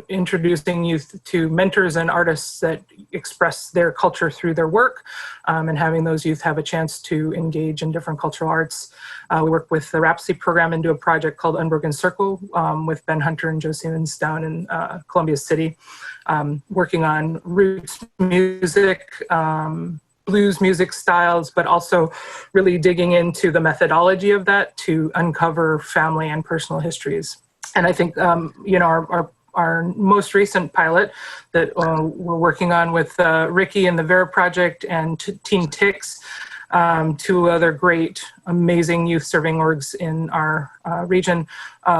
introducing youth to mentors and artists that express their culture through their work, and having those youth have a chance to engage in different cultural arts. We work with the Rhapsody program and do a project called Unbroken Circle with Ben Hunter and Joe Siemens down in Columbia City, working on roots music, blues music styles, but also really digging into the methodology of that to uncover family and personal histories. And I think, our most recent pilot that we're working on with Ricky and the Vera Project and Teen Ticks two other great, amazing youth serving orgs in our region,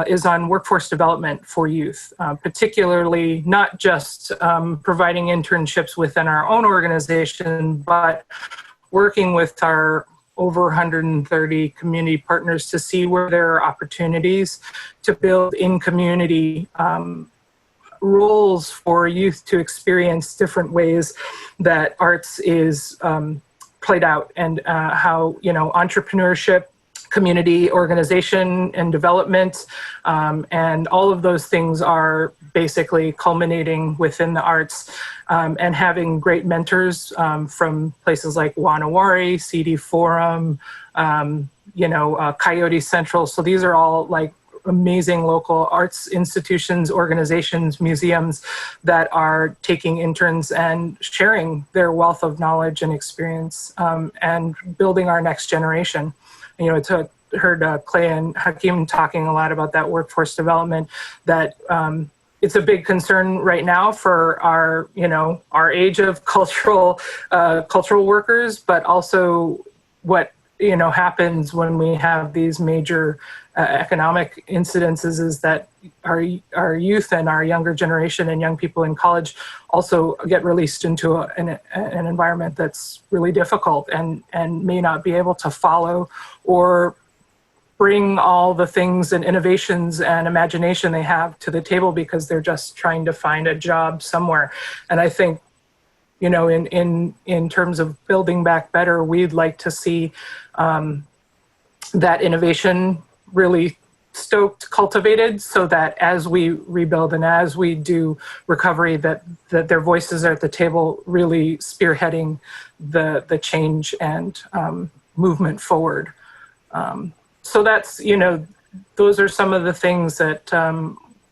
is on workforce development for youth, particularly not just providing internships within our own organization, but working with our over 130 community partners to see where there are opportunities to build in community roles for youth to experience different ways that arts is played out, and how, you know, entrepreneurship, community organization and development, and all of those things are basically culminating within the arts, and having great mentors from places like Wanawari, CD Forum, you know, Coyote Central. So these are all like amazing local arts institutions, organizations, museums that are taking interns and sharing their wealth of knowledge and experience, and building our next generation. You know, heard Clay and Hakim talking a lot about that workforce development, that it's a big concern right now for our, you know, our age of cultural workers, but also what, you know, happens when we have these major economic incidences is that our youth and our younger generation and young people in college also get released into an environment that's really difficult, and may not be able to follow or bring all the things and innovations and imagination they have to the table because they're just trying to find a job somewhere. And I think, you know, in terms of building back better, we'd like to see that innovation really stoked, cultivated, so that as we rebuild and as we do recovery, that their voices are at the table, really spearheading the change and movement forward. So that's, you know, those are some of the things that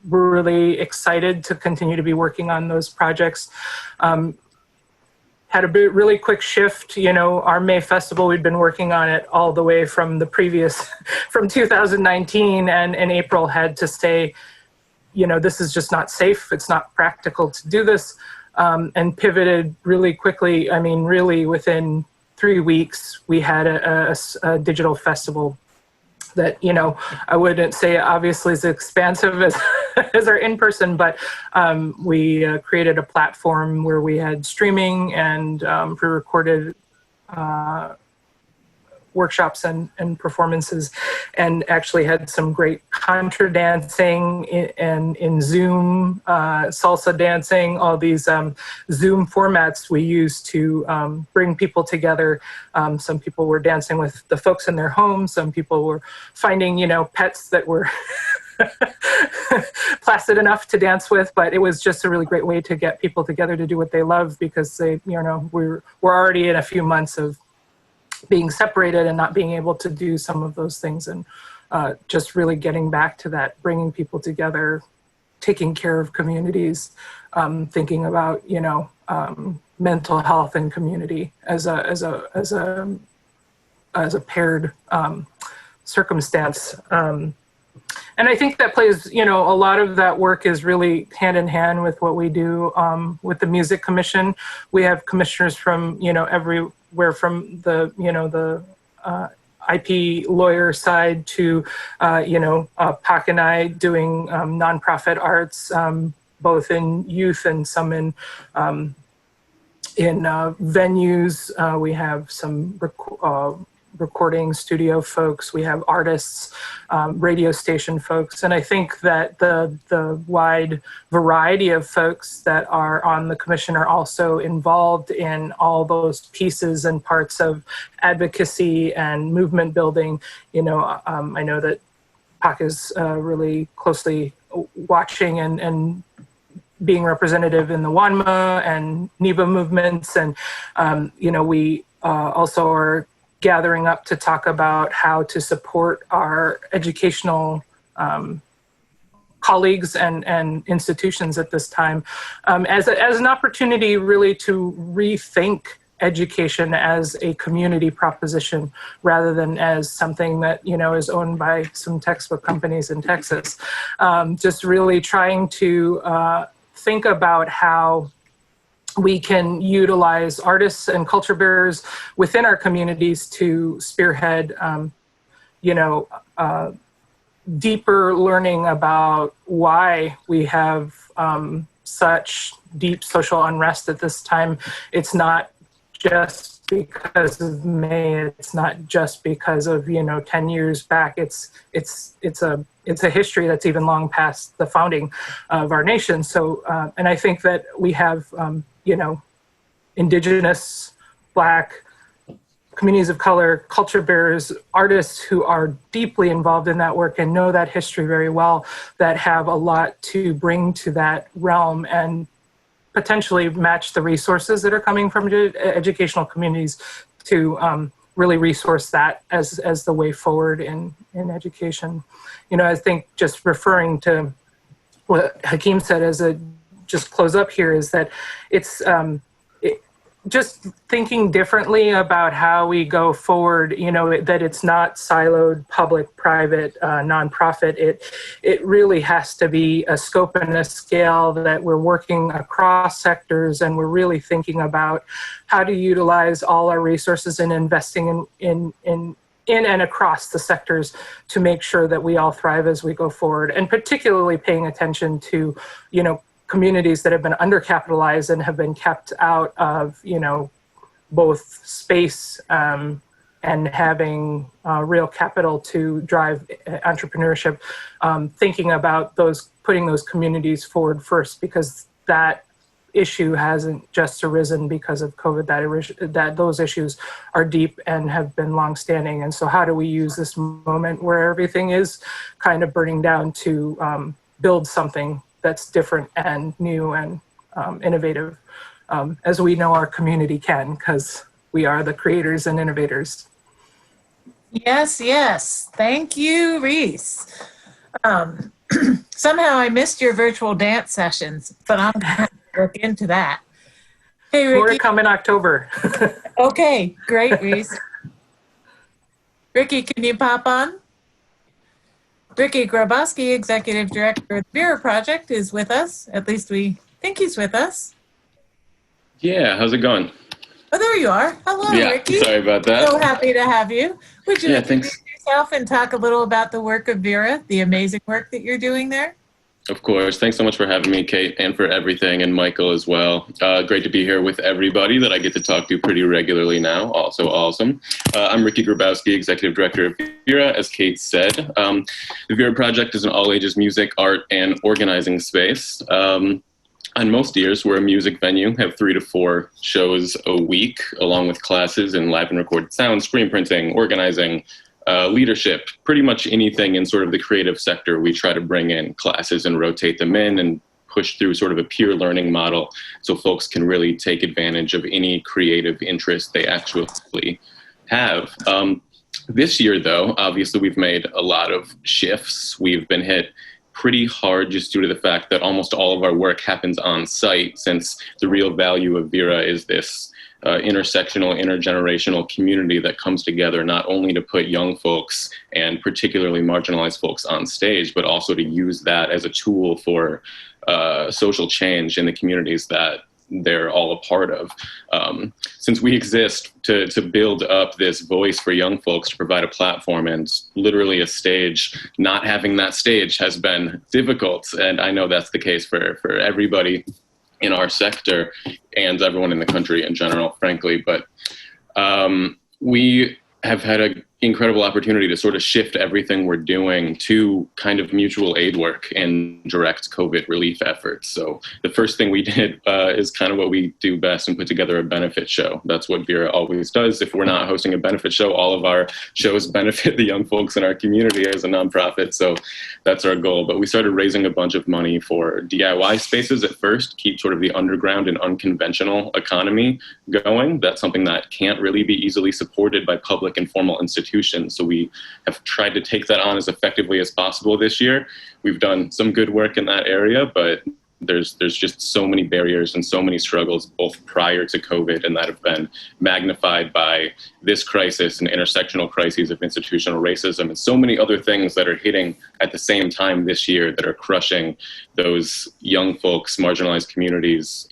we're really excited to continue to be working on those projects. Had a really quick shift, you know, our May Festival, we'd been working on it all the way from the previous, from 2019, and in April had to say, you know, this is just not safe, it's not practical to do this, and pivoted really quickly. I mean, really within 3 weeks, we had a digital festival that, you know, I wouldn't say obviously as expansive as, as our in-person, but we created a platform where we had streaming and pre-recorded workshops and performances, and actually had some great contra dancing and in Zoom, salsa dancing, all these Zoom formats we use to bring people together. Some people were dancing with the folks in their homes. Some people were finding, you know, pets that were placid enough to dance with, but it was just a really great way to get people together to do what they love, because they, you know, we're already in a few months of being separated and not being able to do some of those things, and just really getting back to that, bringing people together, taking care of communities, thinking about, you know, mental health and community as a paired circumstance. And I think that plays, you know, a lot of that work is really hand in hand with what we do with the Music Commission. We have commissioners from, you know, everywhere from the, you know, the IP lawyer side to, you know, Pak and I doing nonprofit arts, both in youth and some in venues. We have some recording studio folks, we have artists, radio station folks, and I think that the wide variety of folks that are on the commission are also involved in all those pieces and parts of advocacy and movement building. You know, I know that Pak is really closely watching and being representative in the WANMA and NEBA movements, and you know, we also are gathering up to talk about how to support our educational colleagues and institutions at this time, as an opportunity really to rethink education as a community proposition rather than as something that, you know, is owned by some textbook companies in Texas. Just really trying to think about how we can utilize artists and culture bearers within our communities to spearhead, deeper learning about why we have such deep social unrest at this time. It's not just because of May. It's not just because of 10 years back. It's a history that's even long past the founding of our nation. So, and I think that we have Indigenous, Black, communities of color, culture bearers, artists who are deeply involved in that work and know that history very well, that have a lot to bring to that realm and potentially match the resources that are coming from educational communities to really resource that as the way forward in education. I think just referring to what Hakim said as a just close up here is that it's just thinking differently about how we go forward, that it's not siloed, public, private, nonprofit. It really has to be a scope and a scale that we're working across sectors, and we're really thinking about how to utilize all our resources and investing in and across the sectors to make sure that we all thrive as we go forward, and particularly paying attention to, communities that have been undercapitalized and have been kept out of, both space and having real capital to drive entrepreneurship, thinking about putting those communities forward first, because that issue hasn't just arisen because of COVID, that those issues are deep and have been longstanding. And so how do we use this moment where everything is kind of burning down to build something that's different and new and innovative, as we know our community can, because we are the creators and innovators. Yes. Thank you, Reese. Somehow I missed your virtual dance sessions, but I'm going to look into that. Hey, Ricky. More to come in October. Okay, great, Reese. Ricky, can you pop on? Ricky Grabowski, Executive Director of the Vera Project, is with us. At least we think he's with us. Yeah, how's it going? Oh, there you are. Hello, Ricky. Sorry about that. So happy to have you. Would you introduce thanks. yourself and talk a little about the work of Vera, the amazing work that you're doing there? Of course. Thanks so much for having me, Kate, and for everything, and Michael as well. Great to be here with everybody that I get to talk to pretty regularly now. Also awesome. I'm Ricky Grabowski, Executive Director of Vera, as Kate said. The Vera Project is an all-ages music, art, and organizing space. On most years, we're a music venue, have 3 to 4 shows a week, along with classes in live and recorded sound, screen printing, organizing, leadership, pretty much anything in sort of the creative sector. We try to bring in classes and rotate them in and push through sort of a peer learning model so folks can really take advantage of any creative interest they actually have. This year, though, obviously we've made a lot of shifts. We've been hit pretty hard just due to the fact that almost all of our work happens on site, since the real value of Vera is this intersectional, intergenerational community that comes together not only to put young folks and particularly marginalized folks on stage, but also to use that as a tool for social change in the communities that they're all a part of. Since we exist to build up this voice for young folks, to provide a platform and literally a stage, not having that stage has been difficult. And I know that's the case for everybody in our sector and everyone in the country in general, frankly. But we have had an incredible opportunity to sort of shift everything we're doing to kind of mutual aid work and direct COVID relief efforts. So the first thing we did is kind of what we do best, and put together a benefit show. That's what Vera always does. If we're not hosting a benefit show, all of our shows benefit the young folks in our community as a nonprofit. So that's our goal. But we started raising a bunch of money for DIY spaces at first, keep sort of the underground and unconventional economy going. That's something that can't really be easily supported by public and formal institutions. So we have tried to take that on as effectively as possible this year. We've done some good work in that area, but There's just so many barriers and so many struggles, both prior to COVID and that have been magnified by this crisis and intersectional crises of institutional racism and so many other things that are hitting at the same time this year that are crushing those young folks, marginalized communities,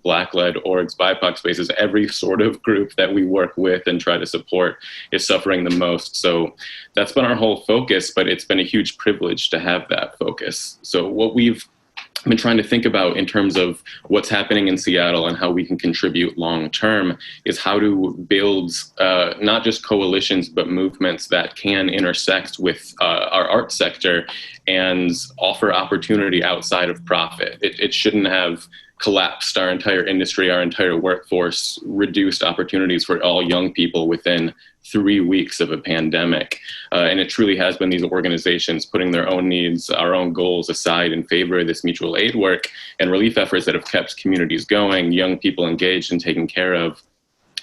Black-led orgs, BIPOC spaces. Every sort of group that we work with and try to support is suffering the most. So that's been our whole focus, but it's been a huge privilege to have that focus. So what we've been trying to think about in terms of what's happening in Seattle and how we can contribute long term is how to build not just coalitions, but movements that can intersect with our art sector and offer opportunity outside of profit. It shouldn't have collapsed our entire industry, our entire workforce, reduced opportunities for all young people within 3 weeks of a pandemic. And it truly has been these organizations putting their own needs, our own goals aside in favor of this mutual aid work and relief efforts that have kept communities going, young people engaged and taken care of,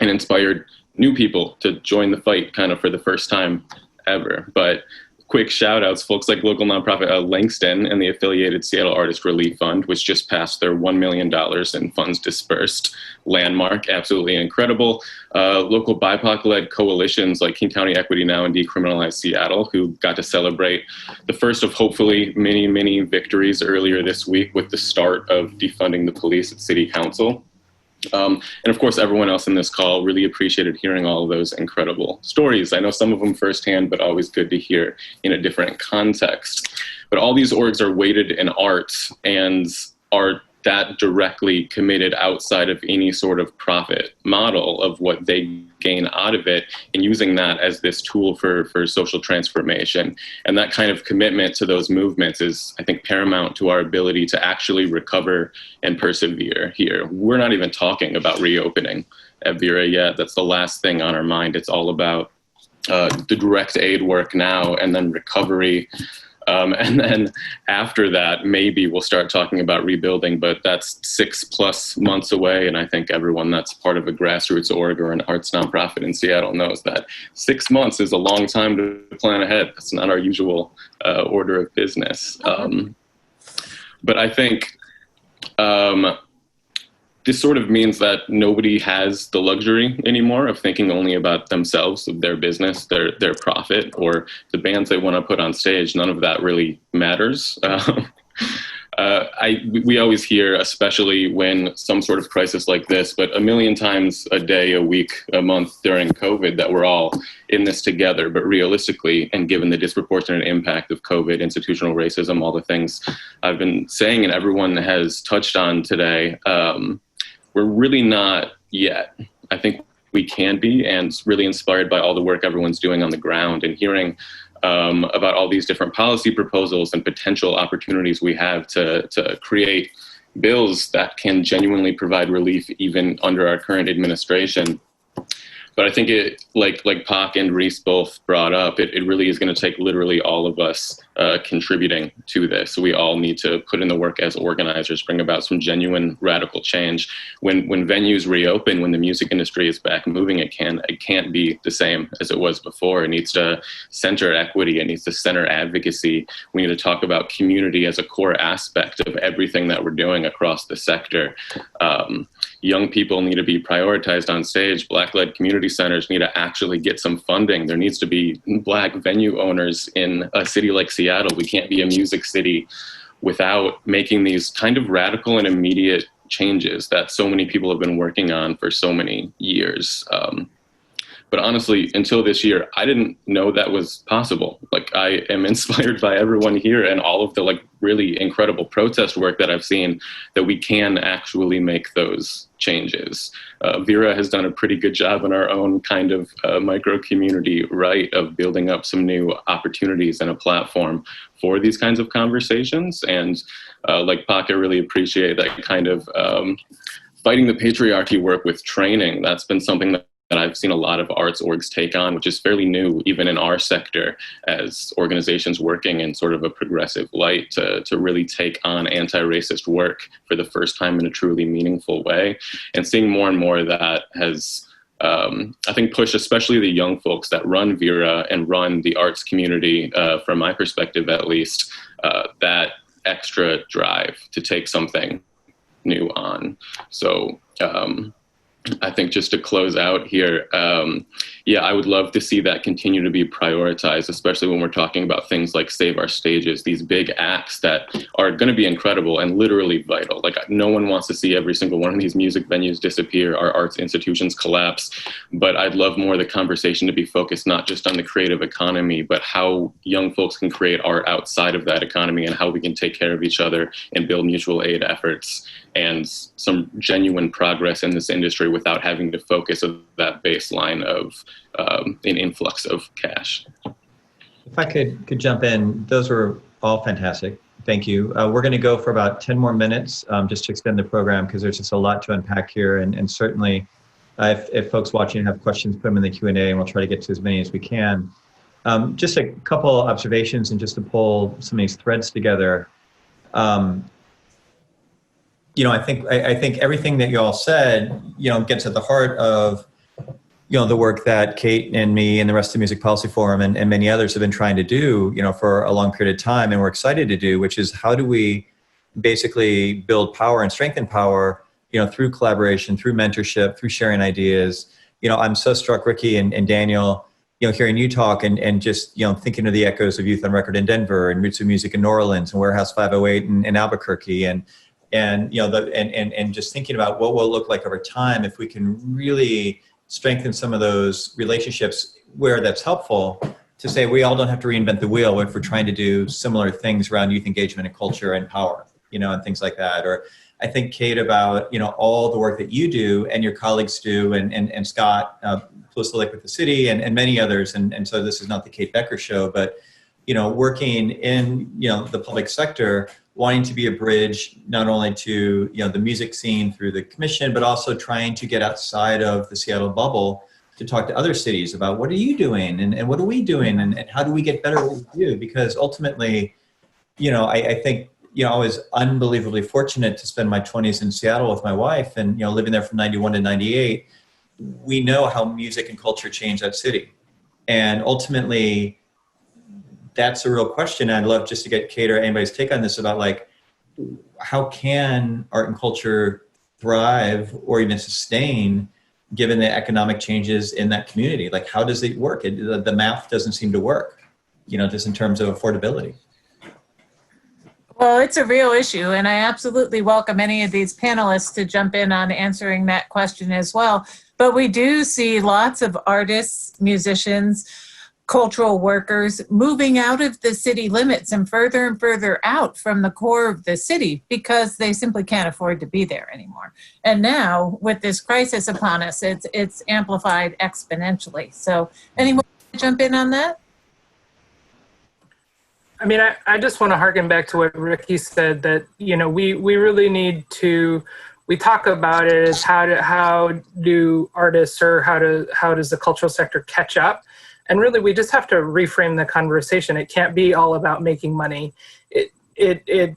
and inspired new people to join the fight kind of for the first time ever. But quick shout outs, folks like local nonprofit Langston and the affiliated Seattle Artist Relief Fund, which just passed their $1 million in funds dispersed. Landmark, absolutely incredible. Local BIPOC-led coalitions like King County Equity Now and Decriminalize Seattle, who got to celebrate the first of hopefully many, many victories earlier this week with the start of defunding the police at City Council. And of course, everyone else in this call, really appreciated hearing all of those incredible stories. I know some of them firsthand, but always good to hear in a different context. But all these orgs are weighted in art and are that directly committed outside of any sort of profit model of what they gain out of it and using that as this tool for social transformation. And that kind of commitment to those movements is, I think, paramount to our ability to actually recover and persevere here. We're not even talking about reopening at Vera yet. That's the last thing on our mind. It's all about the direct aid work now and then recovery. And then after that, maybe we'll start talking about rebuilding, but that's 6+ months away. And I think everyone that's part of a grassroots org or an arts nonprofit in Seattle knows that 6 months is a long time to plan ahead. That's not our usual order of business. But I think this sort of means that nobody has the luxury anymore of thinking only about themselves, their business, their profit, or the bands they want to put on stage. None of that really matters. We always hear, especially when some sort of crisis like this, but a million times a day, a week, a month during COVID, that we're all in this together. But realistically, and given the disproportionate impact of COVID, institutional racism, all the things I've been saying and everyone has touched on today, we're really not yet. I think we can be, and really inspired by all the work everyone's doing on the ground and hearing about all these different policy proposals and potential opportunities we have to create bills that can genuinely provide relief even under our current administration. But I think it, like Pac and Reese both brought up, it really is going to take literally all of us contributing to this. So we all need to put in the work as organizers, bring about some genuine radical change. When venues reopen, when the music industry is back moving, it can't be the same as it was before. It needs to center equity. It needs to center advocacy. We need to talk about community as a core aspect of everything that we're doing across the sector. Young people need to be prioritized on stage. Black-led community centers need to actually get some funding. There needs to be Black venue owners in a city like Seattle. We can't be a music city without making these kind of radical and immediate changes that so many people have been working on for so many years. But honestly, until this year, I didn't know that was possible. Like, I am inspired by everyone here and all of the really incredible protest work that I've seen, that we can actually make those changes. Vera has done a pretty good job in our own kind of micro community, right, of building up some new opportunities and a platform for these kinds of conversations. And like Pac, I really appreciate that kind of fighting the patriarchy work with training. That's been something that I've seen a lot of arts orgs take on, which is fairly new, even in our sector, as organizations working in sort of a progressive light to really take on anti-racist work for the first time in a truly meaningful way. And seeing more and more of that has, I think, pushed especially the young folks that run Vera and run the arts community, from my perspective at least, that extra drive to take something new on. So I think just to close out here, yeah, I would love to see that continue to be prioritized, especially when we're talking about things like Save Our Stages, these big acts that are going to be incredible and literally vital. Like, no one wants to see every single one of these music venues disappear, our arts institutions collapse, but I'd love more of the conversation to be focused not just on the creative economy, but how young folks can create art outside of that economy and how we can take care of each other and build mutual aid efforts and some genuine progress in this industry without having to focus on that baseline of an influx of cash. If I could jump in, those were all fantastic. Thank you. We're going to go for about 10 more minutes just to extend the program because there's just a lot to unpack here. And certainly, if folks watching have questions, put them in the Q&A and we'll try to get to as many as we can. Just a couple observations and just to pull some of these threads together. I think everything that you all said, gets at the heart of, the work that Kate and me and the rest of the Music Policy Forum and many others have been trying to do, for a long period of time, and we're excited to do, which is how do we basically build power and strengthen power, through collaboration, through mentorship, through sharing ideas. I'm so struck, Ricky and Daniel, hearing you talk and just, thinking of the echoes of Youth on Record in Denver and Roots of Music in New Orleans and Warehouse 508 in Albuquerque and just thinking about what will it look like over time if we can really strengthen some of those relationships where that's helpful to say we all don't have to reinvent the wheel if we're trying to do similar things around youth engagement and culture and power, and things like that. Or I think, Kate, about, all the work that you do and your colleagues do and Scott, Close to Lake with the City and many others. And so this is not the Kate Becker show, but, working in, the public sector, wanting to be a bridge not only to the music scene through the commission, but also trying to get outside of the Seattle bubble to talk to other cities about what are you doing and what are we doing and how do we get better at what we do? Because ultimately, I think I was unbelievably fortunate to spend my 20s in Seattle with my wife and living there from 91 to 98. We know how music and culture changed that city, and ultimately, that's a real question. I'd love just to get Kate or anybody's take on this about like, how can art and culture thrive or even sustain given the economic changes in that community? Like, how does it work? The math doesn't seem to work, just in terms of affordability. Well, it's a real issue, and I absolutely welcome any of these panelists to jump in on answering that question as well. But we do see lots of artists, musicians, cultural workers moving out of the city limits and further out from the core of the city because they simply can't afford to be there anymore. And now with this crisis upon us, it's amplified exponentially. So anyone jump in on that? I mean, I just want to harken back to what Ricky said, that, we really need to, we talk about it as how do artists or how does the cultural sector catch up? And really, we just have to reframe the conversation. It can't be all about making money. It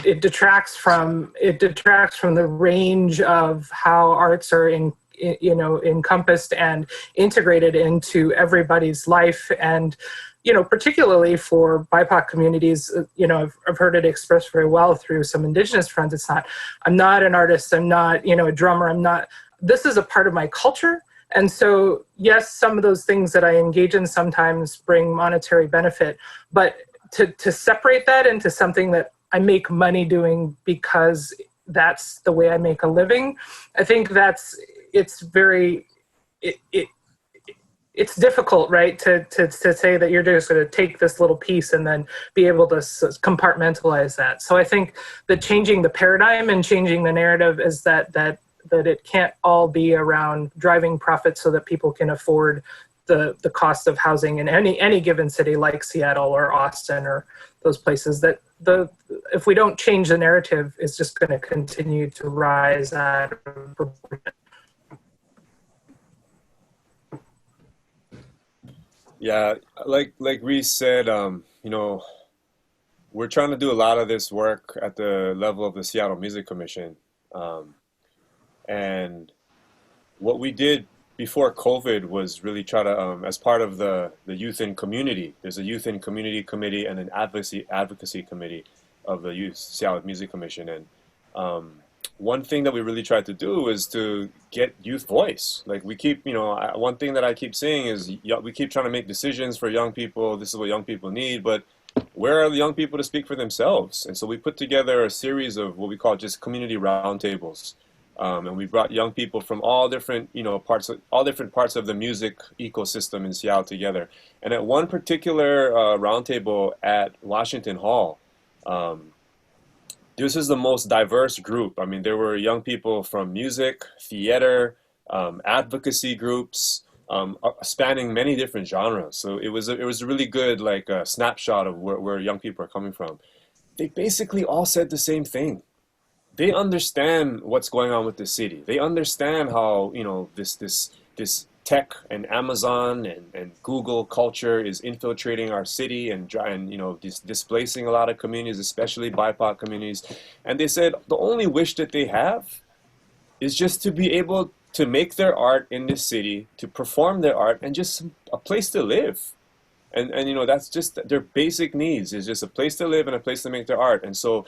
detracts from the range of how arts are encompassed and integrated into everybody's life. And particularly for BIPOC communities, I've heard it expressed very well through some Indigenous friends. I'm not an artist. I'm not a drummer. This is a part of my culture. And so, yes, some of those things that I engage in sometimes bring monetary benefit, but to separate that into something that I make money doing because that's the way I make a living, I think it's difficult, right, to say that you're just going to take this little piece and then be able to compartmentalize that. So I think that changing the paradigm and changing the narrative is that it can't all be around driving profits so that people can afford the cost of housing in any given city like Seattle or Austin or those places. That if we don't change the narrative, it's just going to continue to rise out of proportion. Yeah, like Reese said, we're trying to do a lot of this work at the level of the Seattle Music Commission. And what we did before COVID was really try to, as part of the youth and community, there's a youth and community committee and an advocacy committee. of the Youth Seattle Music Commission. And one thing that we really tried to do is to get youth voice. Like we keep, one thing that I keep saying is we keep trying to make decisions for young people. This is what young people need, but where are the young people to speak for themselves? And so we put together a series of what we call just community roundtables. And we brought young people from all different, parts of the music ecosystem in Seattle together. And at one particular roundtable at Washington Hall, this is the most diverse group. I mean, there were young people from music, theater, advocacy groups, spanning many different genres. So it was a really good snapshot of where young people are coming from. They basically all said the same thing. They understand what's going on with the city. They understand how this tech and Amazon and Google culture is infiltrating our city and displacing a lot of communities, especially BIPOC communities. And they said the only wish that they have is just to be able to make their art in this city, to perform their art, and just a place to live. And that's just their basic needs, is just a place to live and a place to make their art. And so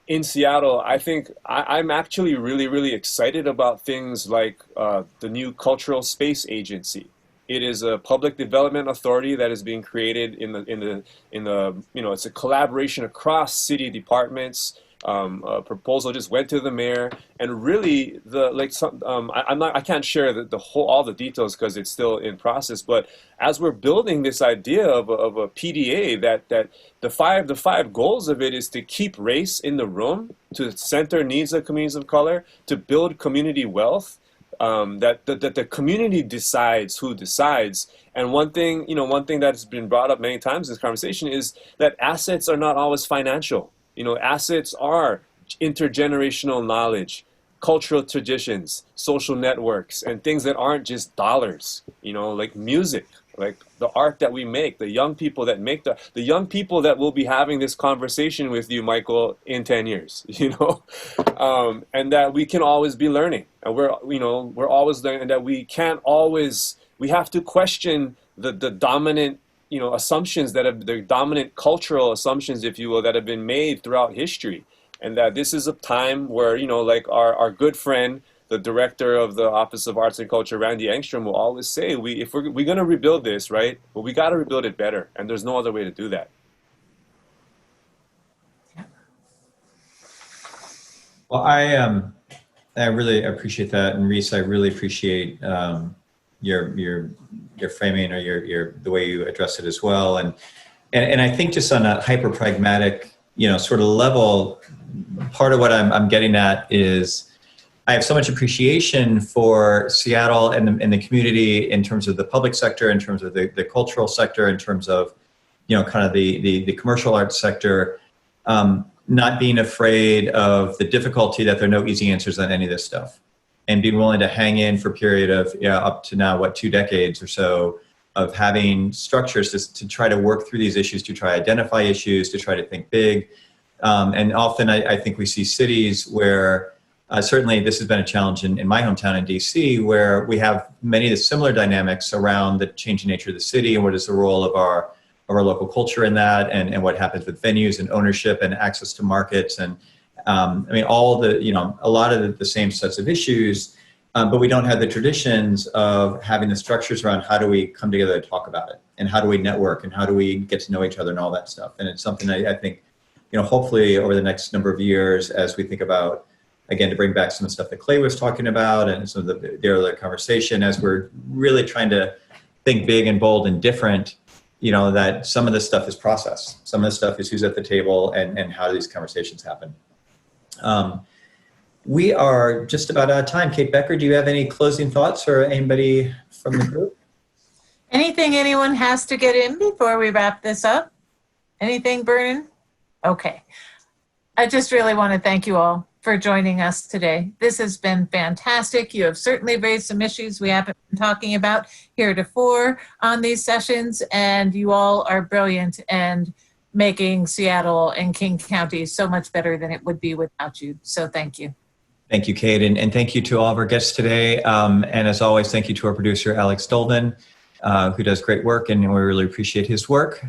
in Seattle, I think I'm actually really, really excited about things like the new Cultural Space Agency. It is a public development authority that is being created it's a collaboration across city departments. A proposal just went to the mayor, and really I can't share all the details because it's still in process. But as we're building this idea of a PDA, that the five goals of it is to keep race in the room, to center needs of communities of color, to build community wealth, that the community decides who decides. And one thing that's been brought up many times in this conversation is that assets are not always financial. Assets are intergenerational knowledge, cultural traditions, social networks, and things that aren't just dollars, like music, like the art that we make, the young people that make the young people that will be having this conversation with you, Michael, in 10 years, and that we can always be learning, and we're always learning, and that we have to question the dominant assumptions the dominant cultural assumptions, if you will, that have been made throughout history. And that this is a time where, our good friend, the director of the Office of Arts and Culture, Randy Engstrom, will always say, if we're going to rebuild this, right, but we got to rebuild it better. And there's no other way to do that. Well, I really appreciate that. And Reese, I really appreciate your framing or the way you address it as well. And I think just on a hyper pragmatic, sort of level, part of what I'm getting at is I have so much appreciation for Seattle and the community in terms of the public sector, in terms of the cultural sector, in terms of, kind of the commercial arts sector, not being afraid of the difficulty that there are no easy answers on any of this stuff. And being willing to hang in for a period of up to now, 2 decades or so of having structures to try to work through these issues, to try to identify issues, to try to think big. And often I think we see cities where, certainly this has been a challenge in my hometown in DC, where we have many of the similar dynamics around the changing nature of the city and what is the role of our local culture in that, and what happens with venues and ownership and access to markets and all a lot of the same sets of issues, but we don't have the traditions of having the structures around how do we come together to talk about it, and how do we network, and how do we get to know each other and all that stuff. And it's something I think, hopefully over the next number of years, as we think about, again, to bring back some of the stuff that Clay was talking about and some of the earlier conversation, as we're really trying to think big and bold and different, that some of this stuff is process. Some of the stuff is who's at the table and how these conversations happen. We are just about out of time. Kate Becker, do you have any closing thoughts, or anybody from the group? Anything anyone has to get in before we wrap this up? Anything burning? Okay. I just really want to thank you all for joining us today. This has been fantastic. You have certainly raised some issues we haven't been talking about heretofore on these sessions, and you all are brilliant and making Seattle and King County so much better than it would be without you. So thank you. Thank you, Kate, and thank you to all of our guests today. And as always, thank you to our producer, Alex Dolman. who does great work, and we really appreciate his work.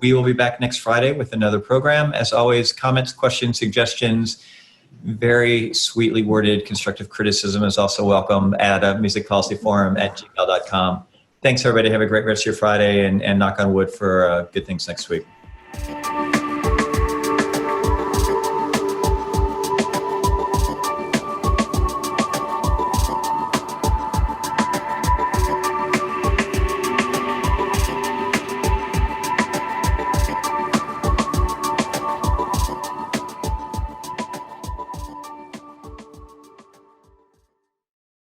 We will be back next Friday with another program. As always, comments, questions, suggestions, very sweetly worded constructive criticism is also welcome at musicpolicyforum@gmail.com. Thanks, everybody. Have a great rest of your Friday, and knock on wood for good things next week.